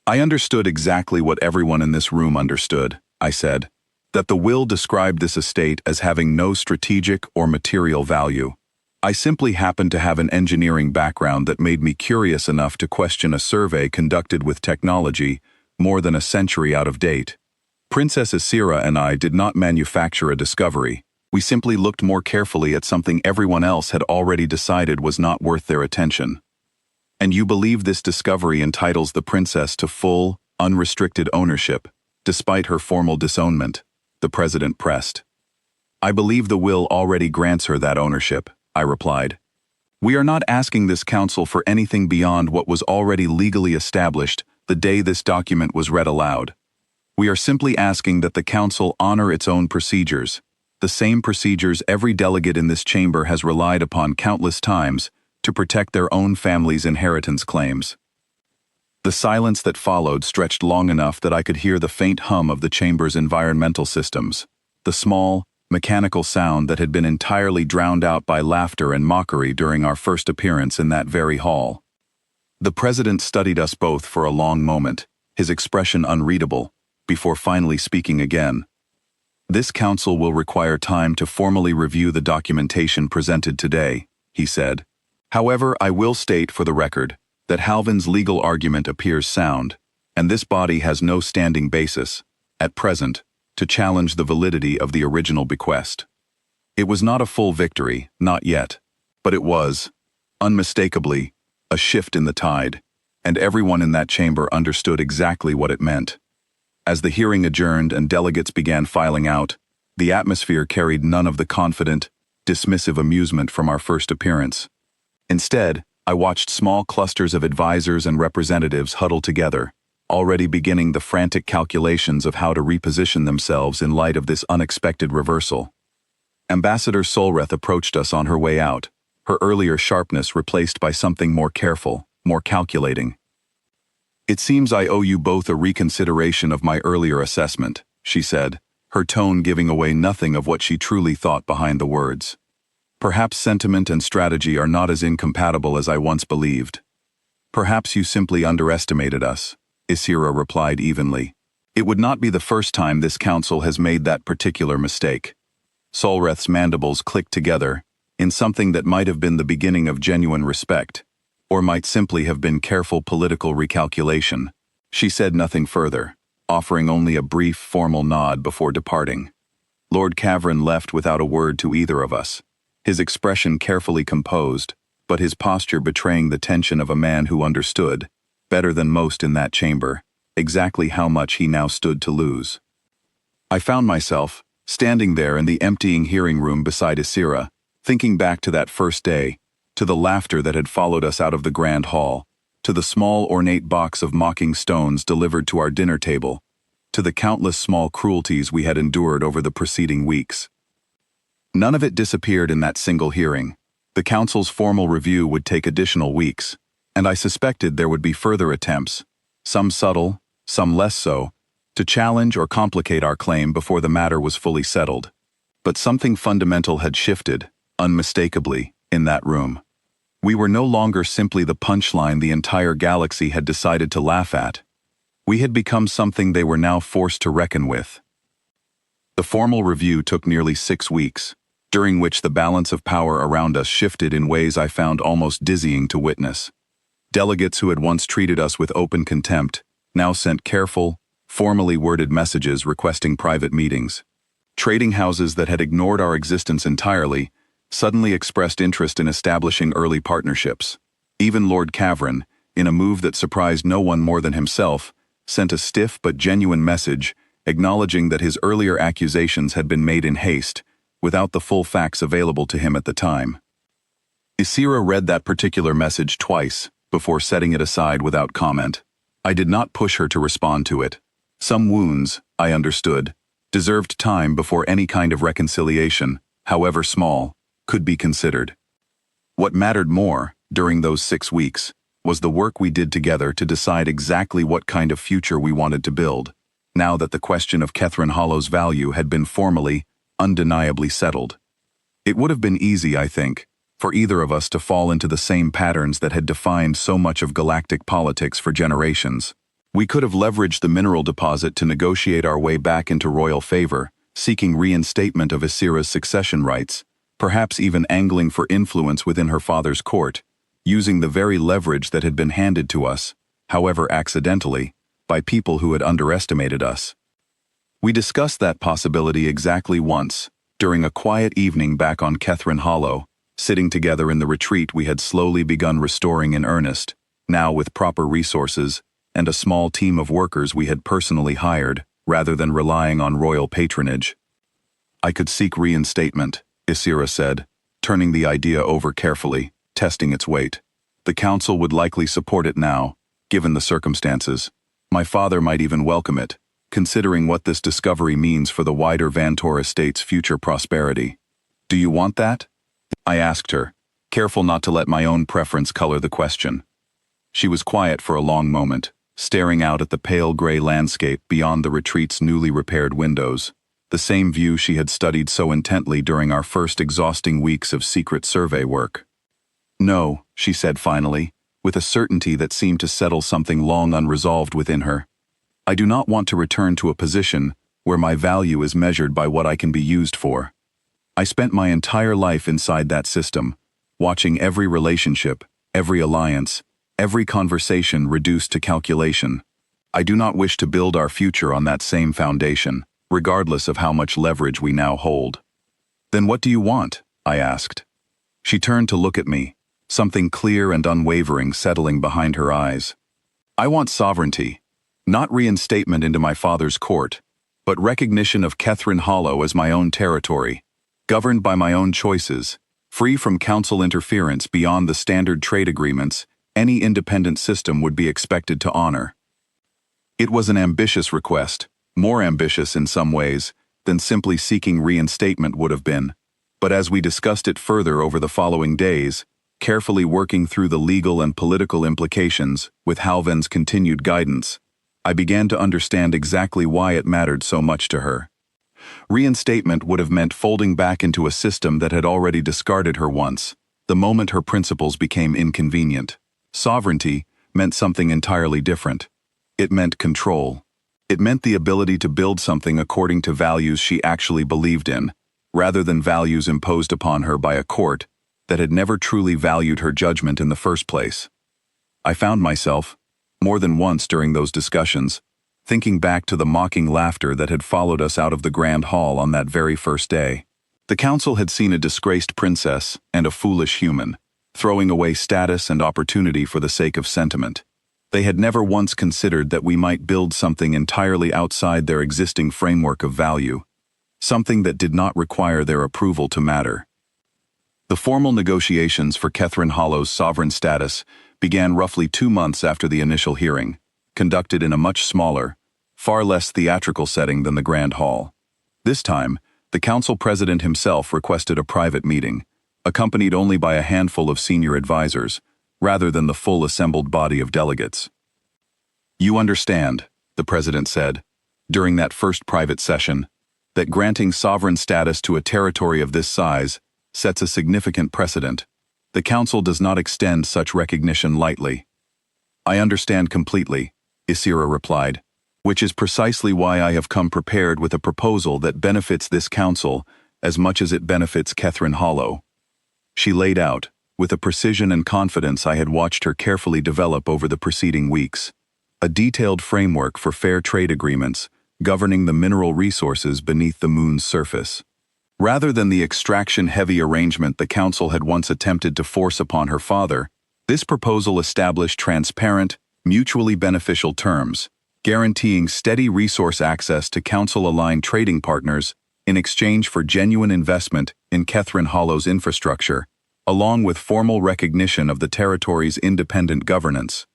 "I understood exactly what everyone in this room understood," I said, "that the will described this estate as having no strategic or material value. I simply happened to have an engineering background that made me curious enough to question a survey conducted with technology more than a century out of date. Princess Asira and I did not manufacture a discovery. We simply looked more carefully at something everyone else had already decided was not worth their attention." "And you believe this discovery entitles the princess to full, unrestricted ownership, despite her formal disownment?" the president pressed. "I believe the will already grants her that ownership," I replied. "We are not asking this council for anything beyond what was already legally established the day this document was read aloud. We are simply asking that the council honor its own procedures, the same procedures every delegate in this chamber has relied upon countless times to protect their own family's inheritance claims. The silence that followed stretched long enough that I could hear the faint hum of the chamber's environmental systems, the small, mechanical sound that had been entirely drowned out by laughter and mockery during our first appearance in that very hall. The president studied us both for a long moment, his expression unreadable, before finally speaking again. "This council will require time to formally review the documentation presented today," he said. "However, I will state for the record that Halvin's legal argument appears sound, and this body has no standing basis, at present, to challenge the validity of the original bequest. It was not a full victory, not yet, but it was, unmistakably, a shift in the tide, and everyone in that chamber understood exactly what it meant. As the hearing adjourned and delegates began filing out, the atmosphere carried none of the confident, dismissive amusement from our first appearance. Instead, I watched small clusters of advisors and representatives huddle together, already beginning the frantic calculations of how to reposition themselves in light of this unexpected reversal. Ambassador Solreth approached us on her way out, her earlier sharpness replaced by something more careful, more calculating. "It seems I owe you both a reconsideration of my earlier assessment," she said, her tone giving away nothing of what she truly thought behind the words. "Perhaps sentiment and strategy are not as incompatible as I once believed. Perhaps you simply underestimated us," Isira replied evenly. "It would not be the first time this council has made that particular mistake." Solreth's mandibles clicked together, in something that might have been the beginning of genuine respect, or might simply have been careful political recalculation. She said nothing further, offering only a brief, formal nod before departing. Lord Cavern left without a word to either of us, his expression carefully composed, but his posture betraying the tension of a man who understood, better than most in that chamber, exactly how much he now stood to lose. I found myself, standing there in the emptying hearing room beside Isira, thinking back to that first day, to the laughter that had followed us out of the grand hall, to the small ornate box of mocking stones delivered to our dinner table, to the countless small cruelties we had endured over the preceding weeks. None of it disappeared in that single hearing. The council's formal review would take additional weeks, and I suspected there would be further attempts, some subtle, some less so, to challenge or complicate our claim before the matter was fully settled. But something fundamental had shifted, unmistakably, in that room. We were no longer simply the punchline the entire galaxy had decided to laugh at. We had become something they were now forced to reckon with. The formal review took nearly 6 weeks, during which the balance of power around us shifted in ways I found almost dizzying to witness. Delegates who had once treated us with open contempt now sent careful, formally worded messages requesting private meetings. Trading houses that had ignored our existence entirely suddenly expressed interest in establishing early partnerships. Even Lord Cavern, in a move that surprised no one more than himself, sent a stiff but genuine message acknowledging that his earlier accusations had been made in haste, without the full facts available to him at the time. Isira read that particular message twice before setting it aside without comment. I did not push her to respond to it. Some wounds, I understood, deserved time before any kind of reconciliation, however small, could be considered. What mattered more, during those 6 weeks, was the work we did together to decide exactly what kind of future we wanted to build, now that the question of Kethrin Hollow's value had been formally, undeniably settled. It would have been easy, I think, for either of us to fall into the same patterns that had defined so much of galactic politics for generations. We could have leveraged the mineral deposit to negotiate our way back into royal favor, seeking reinstatement of Isira's succession rights, perhaps even angling for influence within her father's court, using the very leverage that had been handed to us, however accidentally, by people who had underestimated us. We discussed that possibility exactly once, during a quiet evening back on Kethrin Hollow, sitting together in the retreat we had slowly begun restoring in earnest, now with proper resources and a small team of workers we had personally hired, rather than relying on royal patronage. "I could seek reinstatement," Isira said, turning the idea over carefully, testing its weight. "The council would likely support it now, given the circumstances. My father might even welcome it, considering what this discovery means for the wider Vantor estate's future prosperity. Do you want that?" I asked her, careful not to let my own preference color the question. She was quiet for a long moment, staring out at the pale gray landscape beyond the retreat's newly repaired windows, the same view she had studied so intently during our first exhausting weeks of secret survey work. "No," she said finally, with a certainty that seemed to settle something long unresolved within her. "I do not want to return to a position where my value is measured by what I can be used for. I spent my entire life inside that system, watching every relationship, every alliance, every conversation reduced to calculation. I do not wish to build our future on that same foundation, regardless of how much leverage we now hold." "Then what do you want?" I asked. She turned to look at me, something clear and unwavering settling behind her eyes. "I want sovereignty, not reinstatement into my father's court, but recognition of Catherine Hollow as my own territory, governed by my own choices, free from council interference beyond the standard trade agreements any independent system would be expected to honor." It was an ambitious request, more ambitious in some ways than simply seeking reinstatement would have been, but as we discussed it further over the following days, carefully working through the legal and political implications with Halven's continued guidance, I began to understand exactly why it mattered so much to her. Reinstatement would have meant folding back into a system that had already discarded her once, the moment her principles became inconvenient. Sovereignty meant something entirely different. It meant control. It meant the ability to build something according to values she actually believed in, rather than values imposed upon her by a court that had never truly valued her judgment in the first place. I found myself, more than once during those discussions, thinking back to the mocking laughter that had followed us out of the grand hall on that very first day. The council had seen a disgraced princess and a foolish human, throwing away status and opportunity for the sake of sentiment. They had never once considered that we might build something entirely outside their existing framework of value, something that did not require their approval to matter. The formal negotiations for Catherine Hollow's sovereign status began roughly 2 months after the initial hearing, conducted in a much smaller, far less theatrical setting than the Grand Hall. This time, the council president himself requested a private meeting, accompanied only by a handful of senior advisors, rather than the full assembled body of delegates. "You understand," the president said, during that first private session, "that granting sovereign status to a territory of this size sets a significant precedent. The council does not extend such recognition lightly." "I understand completely," Isira replied, "which is precisely why I have come prepared with a proposal that benefits this council as much as it benefits Catherine Hollow." She laid out, with a precision and confidence I had watched her carefully develop over the preceding weeks, a detailed framework for fair trade agreements governing the mineral resources beneath the moon's surface. Rather than the extraction-heavy arrangement the council had once attempted to force upon her father, this proposal established transparent, mutually beneficial terms, guaranteeing steady resource access to council-aligned trading partners in exchange for genuine investment in Catherine Hollow's infrastructure, along with formal recognition of the territory's independent governance.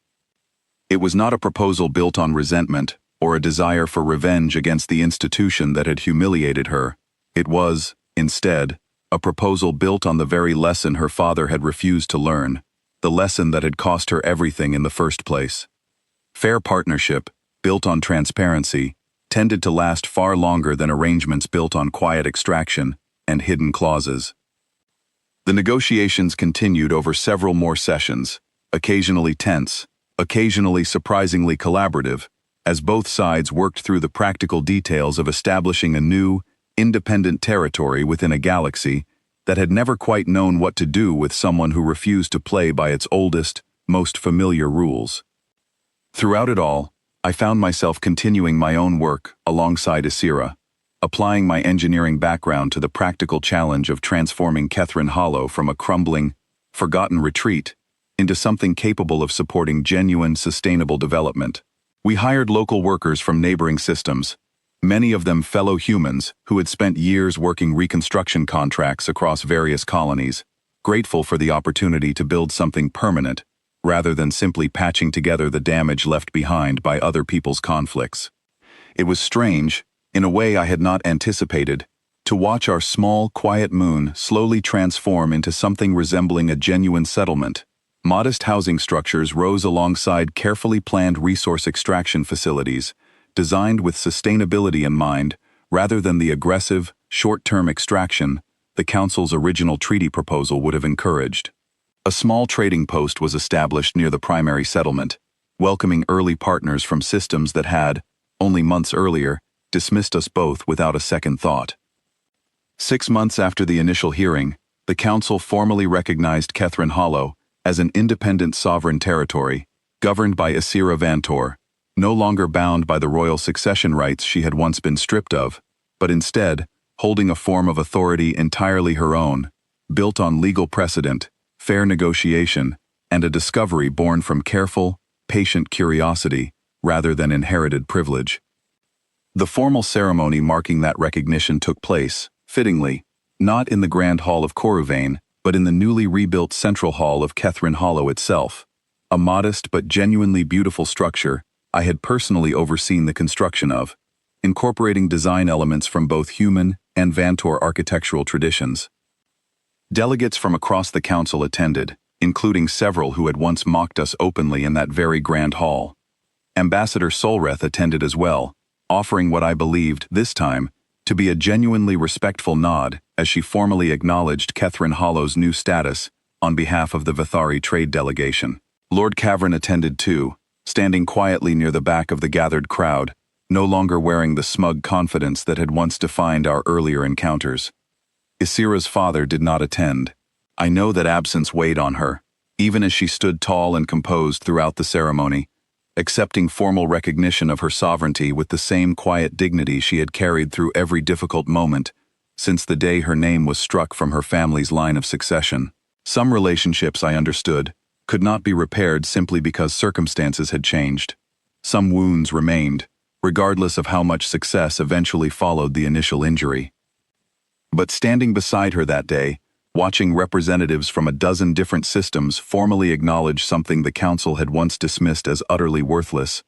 It was not a proposal built on resentment or a desire for revenge against the institution that had humiliated her. It was, instead, a proposal built on the very lesson her father had refused to learn, the lesson that had cost her everything in the first place. Fair partnership, built on transparency, tended to last far longer than arrangements built on quiet extraction and hidden clauses. The negotiations continued over several more sessions, occasionally tense, occasionally surprisingly collaborative, as both sides worked through the practical details of establishing a new, independent territory within a galaxy that had never quite known what to do with someone who refused to play by its oldest, most familiar rules. Throughout it all, I found myself continuing my own work alongside Isira, applying my engineering background to the practical challenge of transforming Catherine Hollow from a crumbling, forgotten retreat into something capable of supporting genuine, sustainable development. We hired local workers from neighboring systems, many of them fellow humans who had spent years working reconstruction contracts across various colonies, grateful for the opportunity to build something permanent, rather than simply patching together the damage left behind by other people's conflicts. It was strange, in a way I had not anticipated, To watch our small, quiet moon slowly transform into something resembling a genuine settlement. Modest housing structures rose alongside carefully planned resource extraction facilities, designed with sustainability in mind, rather than the aggressive, short-term extraction the Council's original treaty proposal would have encouraged. A small trading post was established near the primary settlement, welcoming early partners from systems that had, only months earlier, dismissed us both without a second thought. 6 months after the initial hearing, the Council formally recognized Kethrin Hollow as an independent sovereign territory, governed by Isira Vantor, no longer bound by the royal succession rights she had once been stripped of, but instead, holding a form of authority entirely her own, built on legal precedent, fair negotiation, and a discovery born from careful, patient curiosity, rather than inherited privilege. The formal ceremony marking that recognition took place, fittingly, not in the Grand Hall of Coruvane, but in the newly rebuilt Central Hall of Kethrin Hollow itself, a modest but genuinely beautiful structure I had personally overseen the construction of, incorporating design elements from both human and Vantor architectural traditions. Delegates from across the council attended, including several who had once mocked us openly in that very grand hall. Ambassador Solreth attended as well, offering what I believed, this time, to be a genuinely respectful nod as she formally acknowledged Kethrin Hollow's new status on behalf of the Vithari trade delegation. Lord Cavern attended too, standing quietly near the back of the gathered crowd, no longer wearing the smug confidence that had once defined our earlier encounters. Isira's father did not attend. I know that absence weighed on her, even as she stood tall and composed throughout the ceremony, accepting formal recognition of her sovereignty with the same quiet dignity she had carried through every difficult moment since the day her name was struck from her family's line of succession. Some relationships, I understood, could not be repaired simply because circumstances had changed. Some wounds remained, regardless of how much success eventually followed the initial injury. But standing beside her that day, watching representatives from a dozen different systems formally acknowledge something the council had once dismissed as utterly worthless,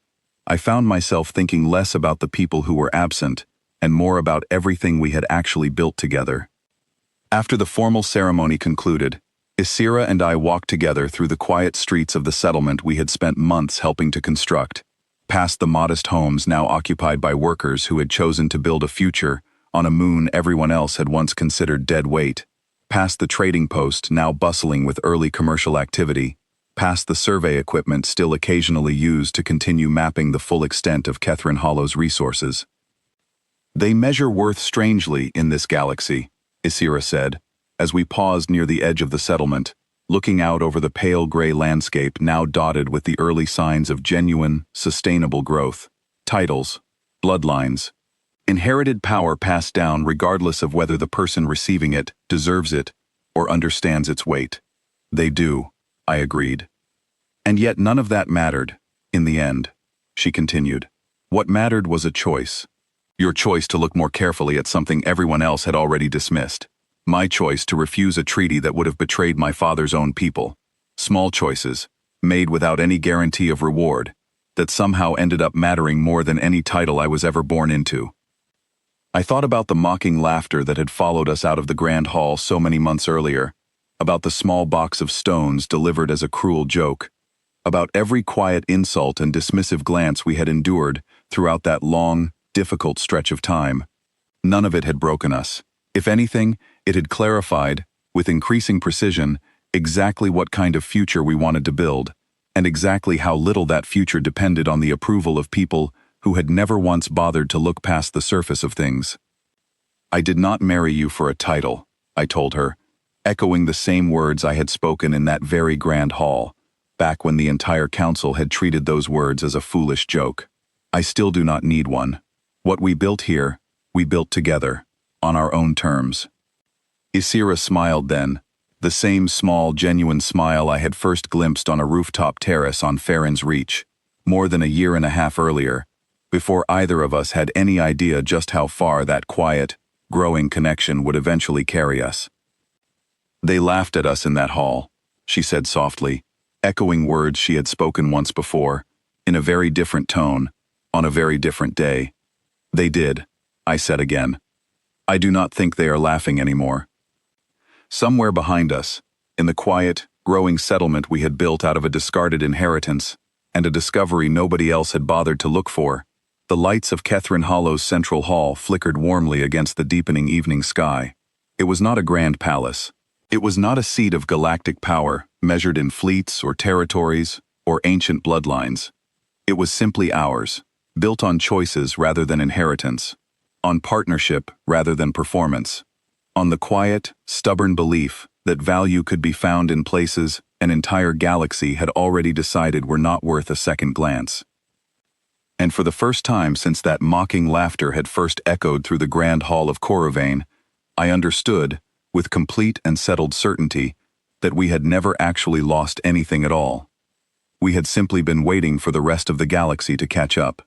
I found myself thinking less about the people who were absent and more about everything we had actually built together. After the formal ceremony concluded, Isira and I walked together through the quiet streets of the settlement we had spent months helping to construct, past the modest homes now occupied by workers who had chosen to build a future on a moon everyone else had once considered dead weight, past the trading post now bustling with early commercial activity, past the survey equipment still occasionally used to continue mapping the full extent of Kethrin Hollow's resources. They measure worth strangely in this galaxy, Isira said, as we paused near the edge of the settlement, looking out over the pale gray landscape now dotted with the early signs of genuine, sustainable growth. Titles, bloodlines, inherited power passed down regardless of whether the person receiving it deserves it or understands its weight. They do, I agreed. And yet none of that mattered, in the end, she continued. What mattered was a choice. Your choice to look more carefully at something everyone else had already dismissed. My choice to refuse a treaty that would have betrayed my father's own people. Small choices, made without any guarantee of reward, that somehow ended up mattering more than any title I was ever born into. I thought about the mocking laughter that had followed us out of the grand hall so many months earlier, about the small box of stones delivered as a cruel joke, about every quiet insult and dismissive glance we had endured throughout that long, difficult stretch of time. None of it had broken us. If anything, it had clarified, with increasing precision, exactly what kind of future we wanted to build, and exactly how little that future depended on the approval of people who had never once bothered to look past the surface of things. I did not marry you for a title, I told her, echoing the same words I had spoken in that very grand hall, back when the entire council had treated those words as a foolish joke. I still do not need one. What we built here, we built together, on our own terms. Isira smiled then, the same small, genuine smile I had first glimpsed on a rooftop terrace on Farron's Reach, more than a year and a half earlier, before either of us had any idea just how far that quiet, growing connection would eventually carry us. They laughed at us in that hall, she said softly, echoing words she had spoken once before, in a very different tone, on a very different day. They did, I said again. I do not think they are laughing anymore. Somewhere behind us, in the quiet, growing settlement we had built out of a discarded inheritance, and a discovery nobody else had bothered to look for, the lights of Kethrin Hollow's central hall flickered warmly against the deepening evening sky. It was not a grand palace. It was not a seat of galactic power, measured in fleets or territories or ancient bloodlines. It was simply ours, built on choices rather than inheritance, on partnership rather than performance, on the quiet, stubborn belief that value could be found in places an entire galaxy had already decided were not worth a second glance. And for the first time since that mocking laughter had first echoed through the grand hall of Coruvane, I understood, with complete and settled certainty, that we had never actually lost anything at all. We had simply been waiting for the rest of the galaxy to catch up.